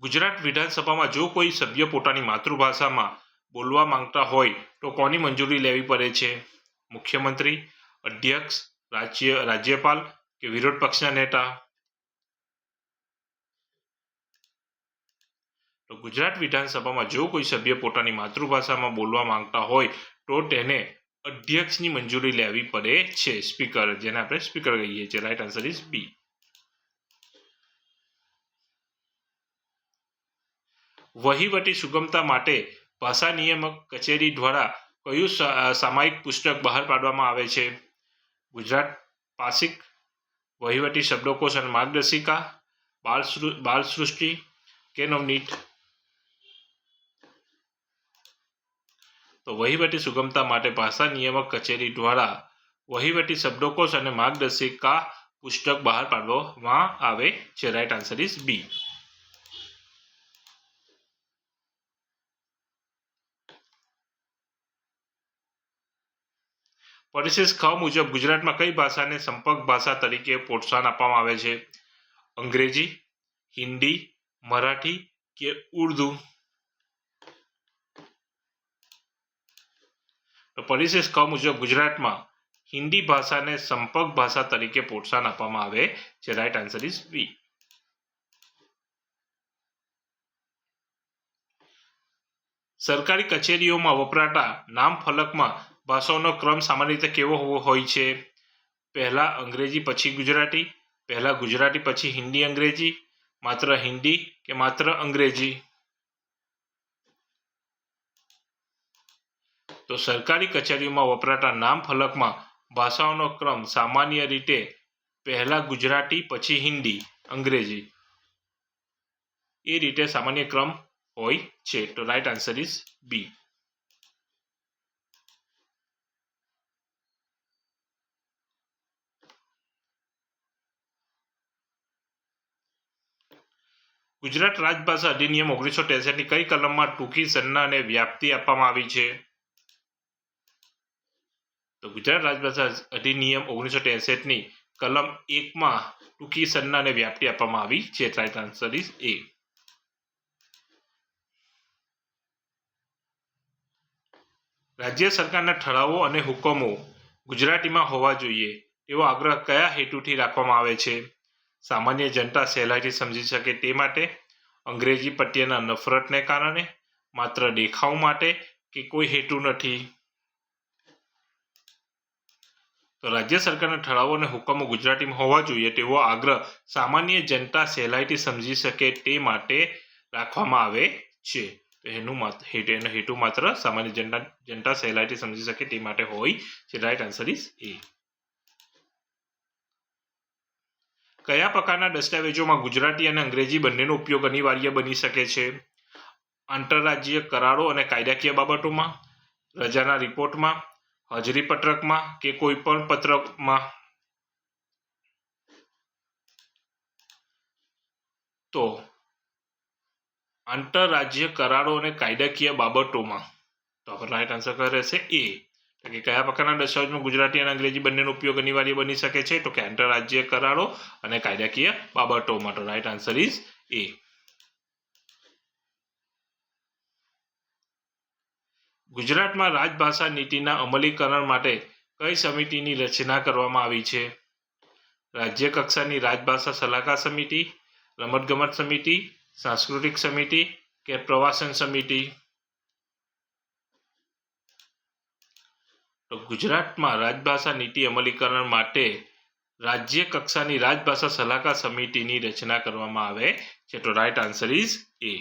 Gujarat વિધાનસભામાં જો કોઈ સભ્ય પોતાની માતૃભાષામાં બોલવા માંગતા હોય તો કોની મંજૂરી લેવી પડે છે? મુખ્યમંત્રી, અધ્યક્ષ, રાજ્યપાલ કે વિરોધ પક્ષના નેતા? તો ગુજરાત વિધાનસભામાં જો કોઈ સભ્ય પોતાની માતૃભાષામાં બોલવા માંગતા હોય તો તેને અધ્યક્ષની મંજૂરી લેવી પડે છે. સ્પીકર, જેને આપણે સ્પીકર કહીએ છીએ. Right answer is B. વહીવટી સુગમતા માટે ભાષા નિયામક કચેરી દ્વારા કયું સામાયિક પુસ્તક બહાર પાડવામાં આવે છે? ગુજરાત પાક્ષિક, વહીવટી શબ્દકોશ અને માર્ગદર્શિકા, બાલસૃષ્ટિ કે નવનીત? તો વહીવટી સુગમતા માટે ભાષા નિયામક કચેરી દ્વારા વહીવટી શબ્દકોશ અને માર્ગદર્શિકા પુસ્તક બહાર પાડવામાં આવે છે. Right answer is B. પરિશિષ્ટ ખ મુજબ ગુજરાતમાં કઈ ભાષાને સંપર્ક ભાષા તરીકે પ્રોત્સાહન આપવામાં આવે છે? અંગ્રેજી, હિન્દી, મરાઠી કે ઉર્દુ? તો પરિશિષ્ટ ખ મુજબ ગુજરાતમાં હિન્દી ભાષાને સંપર્ક ભાષા તરીકે પ્રોત્સાહન આપવામાં આવે છે. Right answer is B. સરકારી કચેરીઓમાં વપરાતા નામ ફલકમાં ભાષાઓનો ક્રમ સામાન્ય રીતે કેવો હોય છે? પહેલા અંગ્રેજી પછી ગુજરાતી, પહેલા ગુજરાતી પછી હિન્દી અંગ્રેજી, માત્ર હિન્દી કે માત્ર અંગ્રેજી? તો સરકારી કચેરીઓમાં વપરાતા નામ ફલકમાં ભાષાઓનો ક્રમ સામાન્ય રીતે પહેલા ગુજરાતી પછી હિન્દી અંગ્રેજી એ રીતે સામાન્ય ક્રમ હોય છે. તો right answer is B. Gujarat રાજભાષા અધિનિયમ 1963ની કઈ કલમમાં ટૂંકી સંજ્ઞા અને વ્યાપ્તિ આપવામાં આવી છે? તો ગુજરાત રાજભાષા અધિનિયમ 1963ની કલમ 1માં ટૂંકી સંજ્ઞા અને વ્યાપ્તિ આપવામાં આવી છે. રાઈટ આન્સર ઇઝ એ. રાજ્ય સરકારના ઠરાવો અને હુકમો ગુજરાતીમાં હોવા જોઈએ એવો આગ્રહ કયા હેતુથી રાખવામાં આવે છે? સામાન્ય જનતા સહેલાઈથી સમજી શકે તે માટે, અંગ્રેજી પ્રત્યેના નફરતને કારણે, માત્ર દેખાવ માટે કે કોઈ હેતુ નથી? તો રાજ્ય સરકારના ઠરાવો અને હુકમો ગુજરાતીમાં હોવા જોઈએ તેવો આગ્રહ સામાન્ય જનતા સહેલાઈથી સમજી શકે તે માટે રાખવામાં આવે છે. એનો હેતુ માત્ર સામાન્ય જનતા સહેલાઈથી સમજી શકે તે માટે હોય છે. રાઈટ આન્સર ઇઝ એ. કયા પ્રકારના દસ્તાવેજોમાં ગુજરાતી અને અંગ્રેજી બંનેનો ઉપયોગ અનિવાર્ય બની શકે છે? આંતરરાજ્ય કરારો અને કાયદાકીય બાબતોમાં, રજાના રિપોર્ટમાં, હાજરી પત્રકમાં કે કોઈ પણ પત્રકમાં? તો આંતરરાજ્ય કરારો અને કાયદાકીય બાબતોમાં. તો રાઈટ આન્સર કયો રહેશે? એ. કે કયા પ્રકારના દસ્તાવેજમાં ગુજરાતી અને અંગ્રેજી બંનેનો ઉપયોગ અનિવાર્ય બની શકે છે? તો કે આંતરરાજ્ય કરારો અને કાયદાકીય બાબતોમાં. તો રાઈટ આન્સર ઇઝ એ. ગુજરાતમાં રાજભાષા નીતિના અમલીકરણ માટે કઈ સમિતિની રચના કરવામાં આવી છે? રાજ્ય કક્ષાની રાજભાષા સલાહકાર સમિતિ, રમતગમત સમિતિ, સાંસ્કૃતિક સમિતિ કે પ્રવાસન સમિતિ? તો ગુજરાતમાં રાજભાષા નીતિ અમલીકરણ માટે રાજ્ય કક્ષાની રાજભાષા સલાહકાર સમિતિની રચના કરવામાં આવે છે. તો રાઈટ આન્સર ઇઝ એ.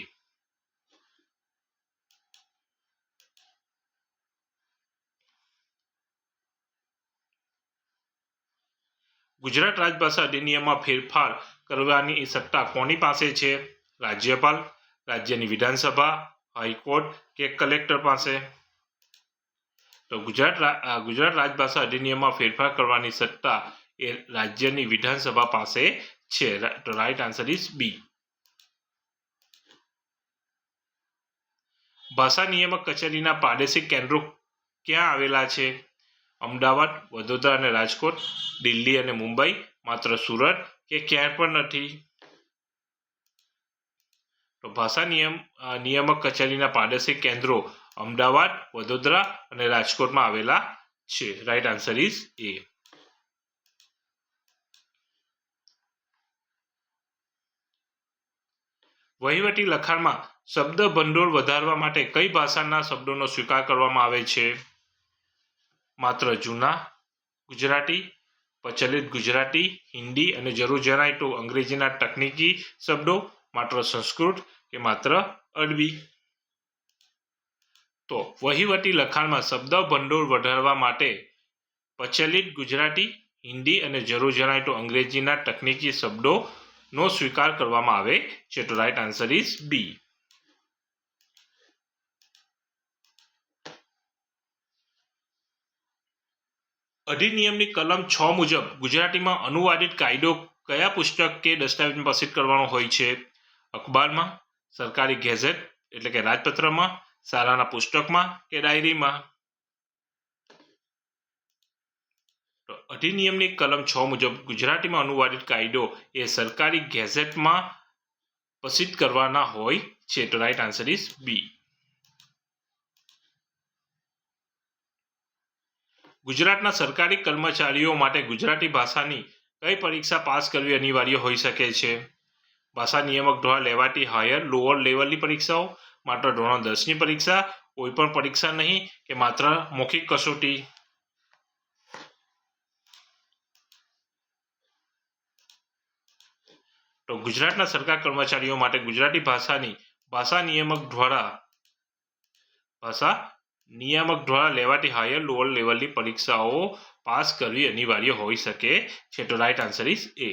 ગુજરાત રાજભાષા અધિનિયમમાં ફેરફાર કરવાની સત્તા કોની પાસે છે? રાજ્યપાલ, રાજ્યની વિધાનસભા, હાઈકોર્ટ કે કલેક્ટર પાસે? તો ગુજરાત રાજભાષા અધિનિયમમાં ફેરફાર કરવાની સત્તા એ રાજ્યની વિધાનસભા પાસે છે. તો રાઈટ આન્સર ઇઝ બી. ભાષા નિયામક કચેરીના પ્રાદેશિક કેન્દ્રો ક્યાં આવેલા છે? અમદાવાદ, વડોદરા અને રાજકોટ, દિલ્હી અને મુંબઈ, માત્ર સુરત કે ક્યાંય પણ નથી? તો ભાષા નિયામક કચેરીના પ્રાદેશિક કેન્દ્રો અમદાવાદ, વડોદરા અને રાજકોટમાં આવેલા છે. રાઈટ આન્સર ઇઝ એ. વહીવટી લખાણમાં શબ્દ ભંડોળ વધારવા માટે કઈ ભાષાના શબ્દોનો સ્વીકાર કરવામાં આવે છે? માત્ર જૂના ગુજરાતી, પ્રચલિત ગુજરાતી, હિન્દી અને જરૂર જણાય તો અંગ્રેજીના તકનીકી શબ્દો, માત્ર સંસ્કૃત કે માત્ર અરબી? તો વહીવટી લખાણમાં શબ્દ ભંડોળ વધારવા માટે પ્રચલિત ગુજરાતી, હિન્દી અને જરૂર જણાય તો અંગ્રેજીના તકનીકી શબ્દોનો સ્વીકાર કરવામાં આવે છે. તો રાઈટ આન્સર ઇઝ બી. અધિનિયમની કલમ 6 મુજબ ગુજરાતીમાં અનુવાદિત કાયદો કયા પુસ્તક કે દસ્તાવેજમાં પ્રસિદ્ધ કરવાનો હોય છે? અખબારમાં, સરકારી ગેઝેટ એટલે કે રાજપત્રમાં, શાળાના પુસ્તકમાં કે ડાયરીમાં? તો અધિનિયમની કલમ 6 મુજબ ગુજરાતીમાં અનુવાદિત કાયદો એ સરકારી ગેઝેટમાં પ્રસિદ્ધ કરવાના હોય છે. તો રાઈટ આન્સર ઇઝ બી. ગુજરાતના સરકારી કર્મચારીઓ માટે ગુજરાતી ભાષાની કઈ પરીક્ષા પાસ કરવી અનિવાર્ય હોઈ શકે છે? ભાષા નિયામક દ્વારા લેવાતી હાયર લોઅર લેવલની પરીક્ષાઓ, માત્ર ધોરણ 10ની પરીક્ષા, કોઈ પણ પરીક્ષા નહીં કે માત્ર મૌખિક કસોટી? તો ગુજરાતના સરકારી કર્મચારીઓ માટે ગુજરાતી ભાષાની ભાષા નિયામક દ્વારા લેવાતી હાયર લોઅર લેવલની પરીક્ષાઓ પાસ કરવી અનિવાર્ય હોઈ શકે છે. તો રાઈટ આન્સર ઇઝ એ.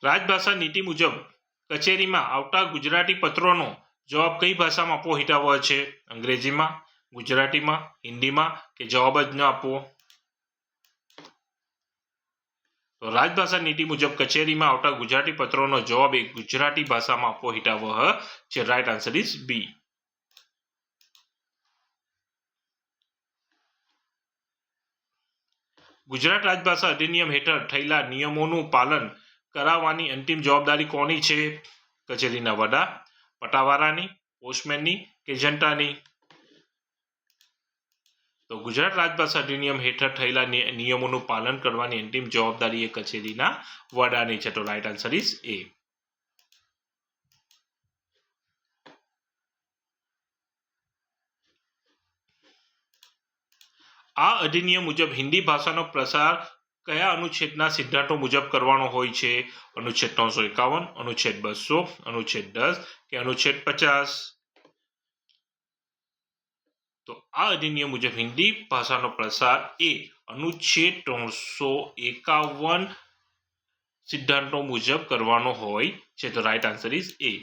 રાજભાષા નીતિ મુજબ કચેરીમાં આવતા ગુજરાતી પત્રોનો જવાબ કઈ ભાષામાં આપવો હિતાવહ છે? અંગ્રેજીમાં, ગુજરાતીમાં, હિન્દીમાં કે જવાબ જ ન આપવો? તો રાજભાષા નીતિ મુજબ કચેરીમાં આવતા ગુજરાતી પત્રોનો જવાબ એ ગુજરાતી ભાષામાં આપવો હિતાવહ છે. Right answer is B. Gujarat રાજભાષા અધિનિયમ હેઠળ થયેલા નિયમોનું પાલન કરાવવાની અંતિમ જવાબદારી કોની છે? કચેરીના વડા, પટાવાળાની, પોસ્ટમેનની કે જનતાની? તો ગુજરાત રાજભાષા અધિનિયમ હેઠળ થયેલા નિયમોનું પાલન કરવાની અંતિમ જવાબદારી એ કચેરીના વડાની છે. તો રાઈટ આન્સર ઇઝ એ. આ અધિનિયમ મુજબ હિન્દી ભાષાનો પ્રસાર કયા અનુચ્છેદના સિદ્ધાંતો મુજબ કરવાનો હોય છે? અનુચ્છેદ 351, અનુચ્છેદ 200, અનુચ્છેદ 10 કે અનુચ્છેદ 50? તો આ અધિનિયમ મુજબ હિન્દી ભાષાનો પ્રસાર એ અનુચ્છેદ 351 સિદ્ધાંતો મુજબ કરવાનો હોય છે. તો રાઈટ આન્સર ઇઝ એ.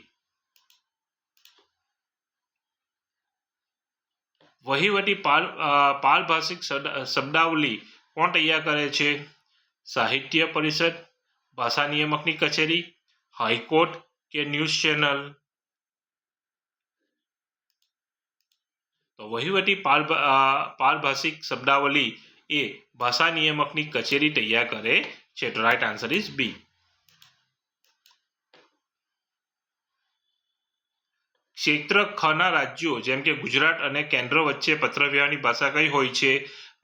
વહીવટી પારભાષિક શબ્દાવલી કોણ તૈયાર કરે છે? સાહિત્ય પરિષદ, ભાષા નિયામકની કચેરી, હાઈકોર્ટ કે ન્યૂઝ ચેનલ? તો વહીવટી પારભાષિક શબ્દાવલી એ ભાષા નિયામકની કચેરી તૈયાર કરે છે. તો રાઈટ આન્સર ઇઝ બી. ક્ષેત્ર ખના રાજ્યો જેમ કે ગુજરાત અને કેન્દ્ર વચ્ચે પત્રવ્યવહારની ભાષા કઈ હોય છે?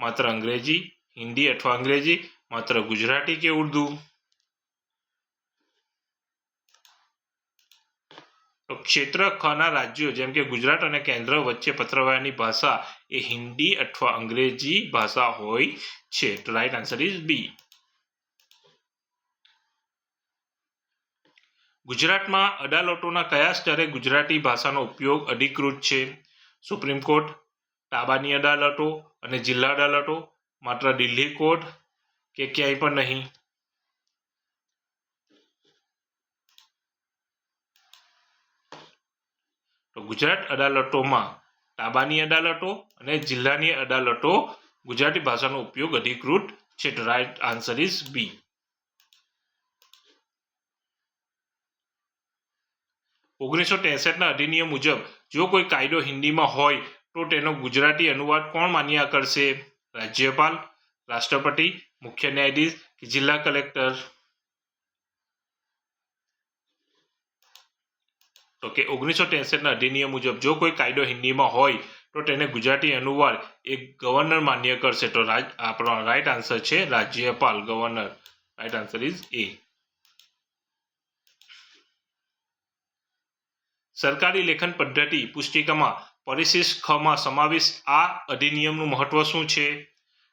માત્ર અંગ્રેજી, હિન્દી અથવા અંગ્રેજી, માત્ર ગુજરાતી કે ઉર્દુ? તો ક્ષેત્ર ખના રાજ્યો જેમ કે ગુજરાત અને કેન્દ્ર વચ્ચે પત્રવ્યવહારની ભાષા એ હિન્દી અથવા અંગ્રેજી ભાષા હોય છે. તો રાઈટ આન્સર ઇઝ બી. ગુજરાતમાં અદાલતોના કયા સ્તરે ગુજરાતી ભાષાનો ઉપયોગ અધિકૃત છે? સુપ્રીમ કોર્ટ, તાબાની અદાલતો અને જિલ્લા અદાલતો, માત્ર દિલ્હી કોર્ટ કે ક્યાંય પણ નહીં? તો ગુજરાત અદાલતોમાં તાબાની અદાલતો અને જિલ્લાની અદાલતો ગુજરાતી ભાષાનો ઉપયોગ અધિકૃત છે. તો રાઈટ આન્સર ઇઝ બી. ઓગણીસો 63ના અધિનિયમ મુજબ જો કોઈ કાયદો હિન્દીમાં હોય તો તેનો ગુજરાતી અનુવાદ કોણ માન્ય કરશે? રાજ્યપાલ, રાષ્ટ્રપતિ, મુખ્ય ન્યાયાધીશ કે જિલ્લા કલેક્ટર? તો કે 1963ના અધિનિયમ મુજબ જો કોઈ કાયદો હિન્દીમાં હોય તો તેને ગુજરાતી અનુવાદ એ ગવર્નર માન્ય કરશે. તો આપણો રાઈટ આન્સર છે રાજ્યપાલ, ગવર્નર. રાઈટ આન્સર ઇઝ એ. સરકારી લેખન પદ્ધતિ પુસ્તિકામાં પરિશિષ્ટ ખમાં સમાવિષ્ટ આ અધિનિયમનું મહત્વ શું છે?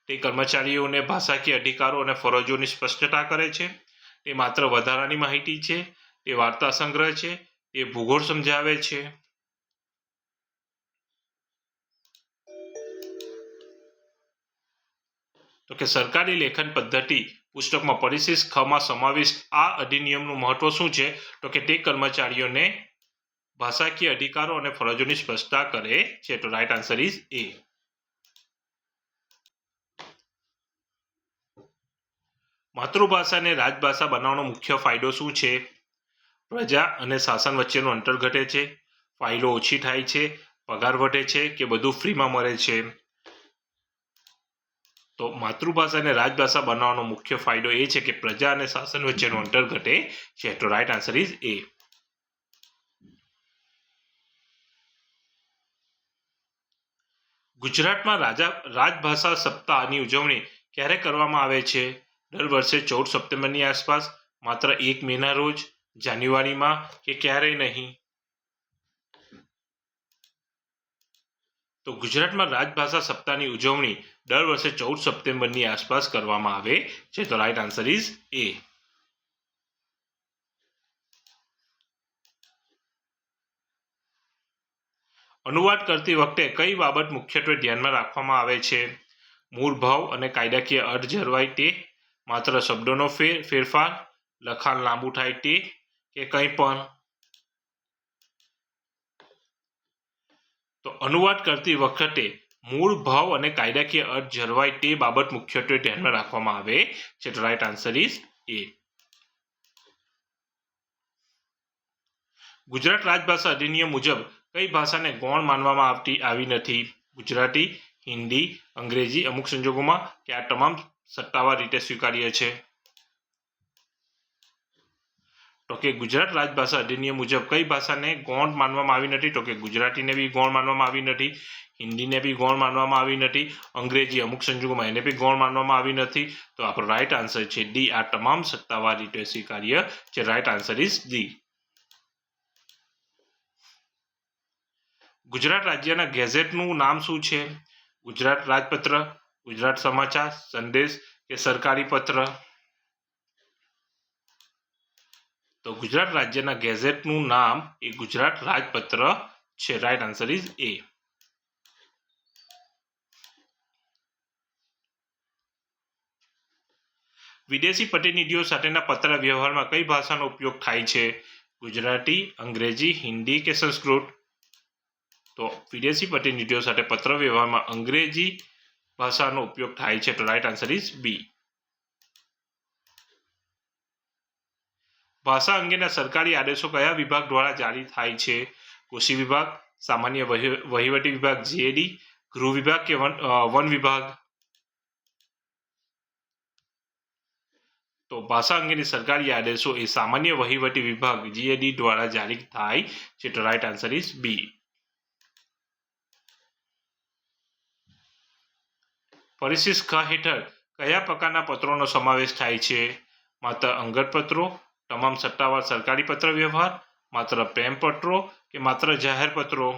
તે કર્મચારીઓને ભાષાકીય અધિકારો અને ફરજોની સ્પષ્ટતા કરે છે. તે માત્ર વધારાની માહિતી છે. તે વાર્તા સંગ્રહ છે. તે ભૂગોળ સમજાવે છે. તો કે સરકારી લેખન પદ્ધતિ પુસ્તકમાં પરિશિષ્ટ ખમાં સમાવિષ્ટ આ અધિનિયમનું મહત્વ શું છે? તો કે તે કર્મચારીઓને ભાષાકીય અધિકારો અને ફરજોની સ્પષ્ટતા કરે છે. તો રાઈટ આન્સર ઇઝ એ. માતૃભાષાને રાજભાષા બનાવવાનો મુખ્ય ફાયદો શું છે? પ્રજા અને શાસન વચ્ચેનું અંતર ઘટે છે, ફાઇલો ઓછી થાય છે, પગાર વધે છે કે બધું ફ્રીમાં મળે છે? તો માતૃભાષાને રાજભાષા બનાવવાનો મુખ્ય ફાયદો એ છે કે પ્રજા અને શાસન વચ્ચેનું અંતર ઘટે છે. તો રાઈટ આન્સર ઇઝ એ. ગુજરાતમાં રાજભાષા સપ્તાહની ઉજવણી ક્યારે કરવામાં આવે છે? દર વર્ષે 14 સપ્ટેમ્બરની આસપાસ, માત્ર 1 મેના રોજ, જાન્યુઆરીમાં કે ક્યારેય નહીં? તો ગુજરાતમાં રાજભાષા સપ્તાહની ઉજવણી દર વર્ષે 14 સપ્ટેમ્બરની આસપાસ કરવામાં આવે છે. તો રાઈટ આન્સર ઇઝ એ. અનુવાદ કરતી વખતે કઈ બાબત મુખ્યત્વે ધ્યાનમાં રાખવામાં આવે છે? મૂળ ભાવ અને કાયદાકીય અર્થ જળવાય તે, માત્ર શબ્દોનો ફેરફાર, લખાણ લાંબુ થાય તે, કે કંઈ પણ? તો અનુવાદ કરતી વખતે મૂળ ભાવ અને કાયદાકીય અર્થ જળવાય તે બાબત મુખ્યત્વે ધ્યાનમાં રાખવામાં આવે છે. તો રાઈટ આન્સર ઇઝ એ. ગુજરાત રાજભાષા અધિનિયમ મુજબ કઈ ભાષાને ગૌણ માનવામાં આવી નથી? ગુજરાતી, હિન્દી, અંગ્રેજી અમુક સંજોગોમાં, કે આ તમામ સત્તાવાર રીતે સ્વીકાર્ય છે? તો કે ગુજરાત રાજભાષા અધિનિયમ મુજબ કઈ ભાષાને ગૌણ માનવામાં આવી નથી? તો કે ગુજરાતીને બી ગૌણ માનવામાં આવી નથી, હિન્દીને બી ગૌણ માનવામાં આવી નથી, અંગ્રેજી અમુક સંજોગોમાં એને બી ગૌણ માનવામાં આવી નથી. તો આપણો રાઈટ આન્સર છે ડી, આ તમામ સત્તાવાર રીતે સ્વીકાર્ય છે. Right answer is D. Gujarat રાજ્યના ગેઝેટનું નામ શું છે? ગુજરાત રાજપત્ર, ગુજરાત સમાચાર, સંદેશ કે સરકારી પત્ર? તો ગુજરાત રાજ્યના ગેઝેટનું નામ એ ગુજરાત રાજપત્ર છે. રાઈટ આન્સર ઇઝ એ. વિદેશી પ્રતિનિધિઓ સાથેના પત્ર વ્યવહારમાં કઈ ભાષાનો ઉપયોગ થાય છે? ગુજરાતી, અંગ્રેજી, હિન્દી કે સંસ્કૃત? તો વિદેશી પ્રતિનિધિઓ સાથે પત્ર વ્યવહારમાં અંગ્રેજી ભાષાનો ઉપયોગ થાય છે. તો રાઈટ આન્સર ઇઝ બી. ભાષા અંગેના સરકારી આદેશો કયા વિભાગ દ્વારા જારી થાય છે? કૃષિ વિભાગ, સામાન્ય વહીવટી વિભાગ જીએડી, ગૃહ વિભાગ કે વન વિભાગ? તો ભાષા અંગેની સરકારી આદેશો એ સામાન્ય વહીવટી વિભાગ જીએડી દ્વારા જારી થાય છે. તો રાઈટ આન્સર ઇઝ બી. પરિશિષ્ટ ખ હેઠળ કયા પ્રકારના પત્રોનો સમાવેશ થાય છે? માત્ર અંગત પત્રો, તમામ સત્તાવાર સરકારી પત્ર વ્યવહાર, માત્ર પ્રેમ પત્રો કે માત્ર જાહેર પત્રો?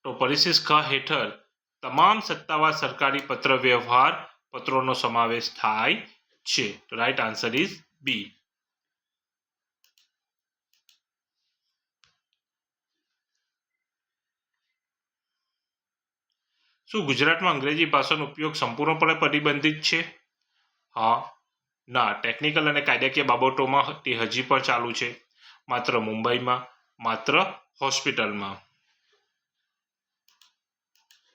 તો પરિશિષ્ટ ખ હેઠળ તમામ સત્તાવાર સરકારી પત્ર વ્યવહાર પત્રોનો સમાવેશ થાય છે. તો રાઈટ આન્સર ઇઝ બી. શું ગુજરાતમાં અંગ્રેજી ભાષાનો ઉપયોગ સંપૂર્ણપણે પ્રતિબંધિત છે? હા, ના. ટેકનિકલ અને કાયદાકીય બાબતોમાં તે હજી પણ ચાલુ છે. માત્ર મુંબઈમાં, માત્ર હોસ્પિટલમાં.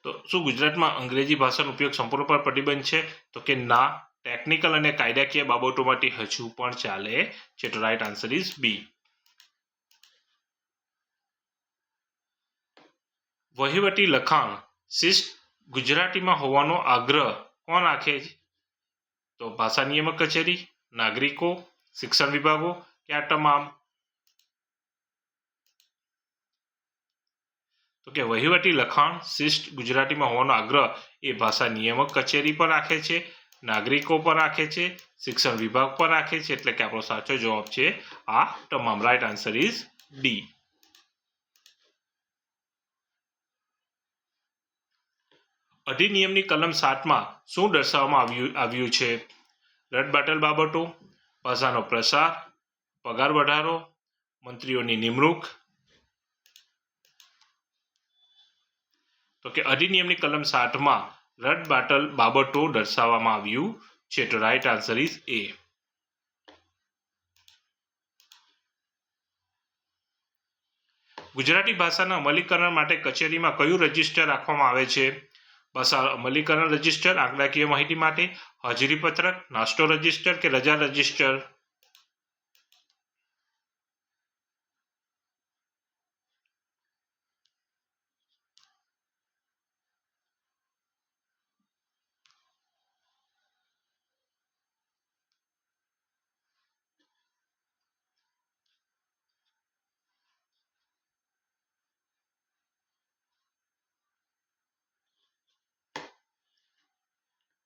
તો શું ગુજરાતમાં અંગ્રેજી ભાષાનો ઉપયોગ સંપૂર્ણપણે પ્રતિબંધ છે? તો કે ના. ટેકનિકલ અને કાયદાકીય બાબતોમાં તે હજુ પણ ચાલે છે. તો રાઈટ આન્સર ઇઝ બી. વહીવટી લખાણ શિસ્ત ગુજરાતીમાં હોવાનો આગ્રહ કોણ રાખે છે? તો ભાષા નિયામક કચેરી, નાગરિકો, શિક્ષણ વિભાગો કે આ તમામ? તો કે વહીવટી લખાણ શિસ્ત ગુજરાતીમાં હોવાનો આગ્રહ એ ભાષા નિયામક કચેરી પર રાખે છે, નાગરિકો પર રાખે છે, શિક્ષણ વિભાગ પર રાખે છે. એટલે કે આપણો સાચો જવાબ છે આ તમામ. Right answer is D. અધિનિયમની કલમ 7માં શું દર્શાવવામાં આવ્યું છે? રદબાતલ બાબતો, ભાષાનો પ્રસાર, પગાર વધારો, મંત્રીઓની નિમણૂક? તો કે અધિનિયમની કલમ 7માં રદબાતલ બાબતો દર્શાવવામાં આવ્યું છે. તો રાઈટ આન્સર ઇઝ એ. ગુજરાતી ભાષાના અમલીકરણ માટે કચેરીમાં કયું રજિસ્ટર રાખવામાં આવે છે? ભાષા અમલીકરણ રજિસ્ટર આંકડાકીય માહિતી માટે, હાજરી પત્રક, નાસ્તો રજિસ્ટર કે રજા રજિસ્ટર?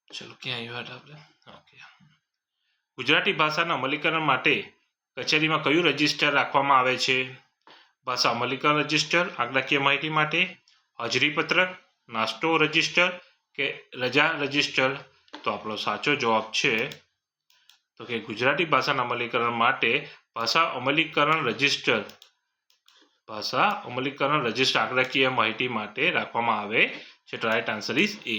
ચલો ક્યાં આવ્યા હતા આપણે? ઓકે. ગુજરાતી ભાષાના અમલીકરણ માટે કચેરીમાં કયું રજિસ્ટર રાખવામાં આવે છે? ભાષા અમલીકરણ રજિસ્ટર, આંકડાકીય માહિતી માટે, હાજરી પત્રક, નાસ્તો રજિસ્ટર કે રજા રજિસ્ટર? તો આપણો સાચો જવાબ છે તો કે ગુજરાતી ભાષાના અમલીકરણ માટે ભાષા અમલીકરણ રજિસ્ટર આંકડાકીય માહિતી માટે રાખવામાં આવે છે. રાઈટ આન્સર ઇઝ એ.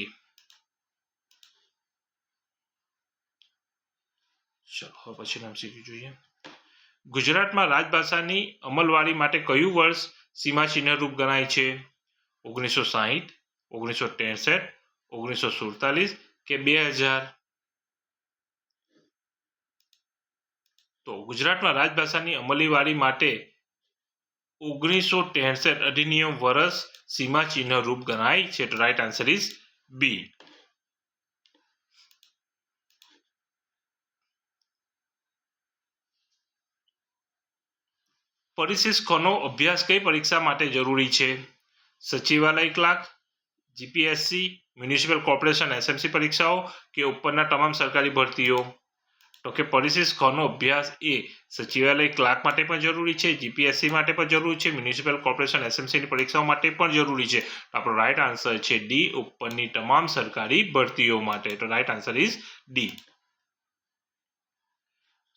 ચલો પછી MCQ જોઈએ. ગુજરાતમાં રાજભાષાની અમલવારી માટે કયું વર્ષ સીમાચિહ્નરૂપ ગણાય છે? 1960, 1963, 1947 કે 2000? તો ગુજરાતમાં રાજભાષાની અમલવારી માટે 1963 અધિનિયમ વર્ષ સીમાચિહ્નરૂપ ગણાય છે. Right answer is B. પરિશિષ્ટ ખનો અભ્યાસ કઈ પરીક્ષા માટે જરૂરી છે? સચિવાલય clerk, GPSC, municipal corporation SMC પરીક્ષાઓ કે ઉપરના તમામ સરકારી ભરતીઓ? તો કે પરિશિષ્ટ ખનો અભ્યાસ એ સચિવાલય ક્લાર્ક માટે પણ જરૂરી છે, જીપીએસસી માટે પણ જરૂરી છે, મ્યુનિસિપલ કોર્પોરેશન એસએમસીની પરીક્ષાઓ માટે પણ જરૂરી છે. આપણો રાઈટ આન્સર છે ડી, ઉપરની તમામ સરકારી ભરતીઓ માટે. તો રાઈટ આન્સર ઇઝ ડી.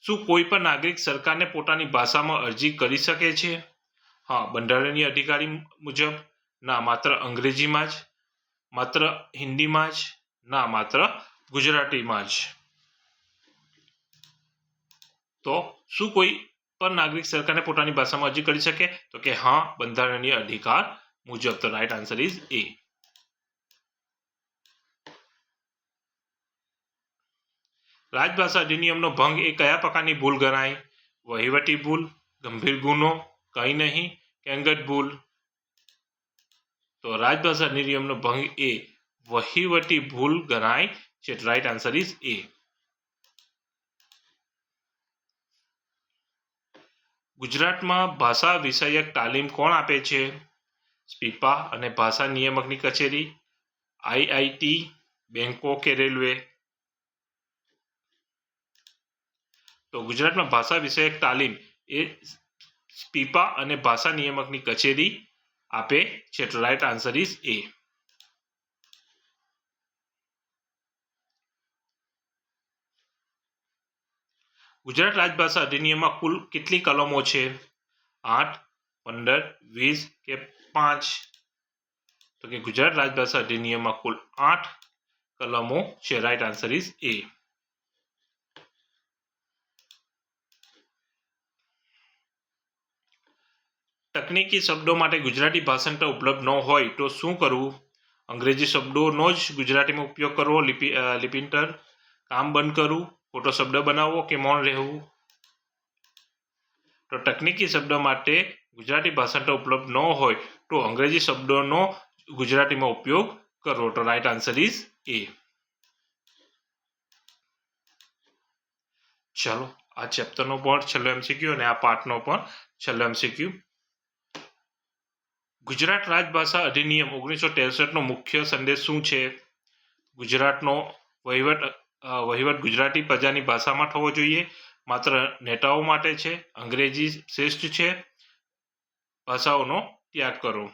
શું કોઈ પણ નાગરિક સરકારને પોતાની ભાષામાં અરજી કરી શકે છે? હા, બંધારણીય અધિકારી મુજબ, ના માત્ર અંગ્રેજીમાં જ, માત્ર હિન્દીમાં જ, ના માત્ર ગુજરાતીમાં જ. તો શું કોઈ પણ નાગરિક સરકારને પોતાની ભાષામાં અરજી કરી શકે? તો કે હા, બંધારણીય અધિકાર મુજબ. તો રાઈટ આન્સર ઇઝ એ. રાજભાષા અધિનિયમનો ભંગ એ કયા પ્રકારની ભૂલ ગણાય? વહીવટી ભૂલ, ગંભીર ગુનો, કંઈ નહીં કે અંગત ભૂલ? તો રાજભાષા અધિનિયમનો ભંગ એ વહીવટી ભૂલ ગણાય છે. રાઈટ આન્સર ઇઝ એ. ગુજરાતમાં ભાષા વિષયક તાલીમ કોણ આપે છે? સ્પીપા અને ભાષા નિયામકની કચેરી, આઈઆઈટી, બેંકો કે રેલવે? તો ગુજરાતમાં ભાષા વિષયક તાલીમ એ સ્પીપા અને ભાષા નિયામકની કચેરી આપે છે. રાઈટ આન્સર ઇઝ એ. ગુજરાત રાજભાષા અધિનિયમમાં કુલ કેટલી કલમો છે? 8, 15, 20 કે 5? તો કે ગુજરાત રાજભાષા અધિનિયમમાં કુલ 8 કલમો છે. રાઈટ આન્સર ઇઝ એ. તકનીકી શબ્દો માટે ગુજરાતી ભાષાંતર ઉપલબ્ધ ન હોય તો શું કરવું? અંગ્રેજી શબ્દોનો જ ગુજરાતીમાં ઉપયોગ કરવો, લિપિંતર, કામ બંધ કરવું, ખોટો શબ્દ બનાવવો કે મૌન રહેવું? તો તકનીકી શબ્દ માટે ગુજરાતી ભાષાંતર ઉપલબ્ધ ન હોય તો અંગ્રેજી શબ્દોનો ગુજરાતીમાં ઉપયોગ કરવો. તો રાઈટ આન્સર ઇઝ એ. ચાલો, આ ચેપ્ટરનો પણ છેલ્લો MCQ અને આ પાર્ટનો પણ છેલ્લો MCQ. ગુજરાત રાજભાષા અધિનિયમ 1963 નો મુખ્ય સંદેશ શું છે? ગુજરાતનો વહીવટ ગુજરાતી પ્રજાની ભાષામાં થવો જોઈએ, માત્ર નેતાઓ માટે છે, અંગ્રેજી શ્રેષ્ઠ છે, ભાષાઓનો ત્યાગ કરો.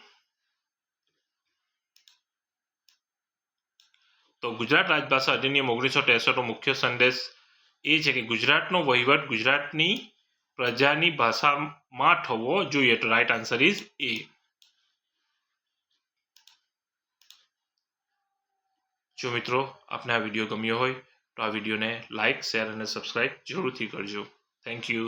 તો ગુજરાત રાજભાષા અધિનિયમ 1963 નો મુખ્ય સંદેશ એ છે કે ગુજરાતનો વહીવટ ગુજરાતની પ્રજાની ભાષામાં થવો જોઈએ. તો રાઈટ આન્સર ઇઝ એ. જો મિત્રો આપને આ વિડીયો ગમ્યો હોય તો આ વિડીયોને લાઇક, શેર અને સબસ્ક્રાઇબ જરૂરથી કરજો. Thank you.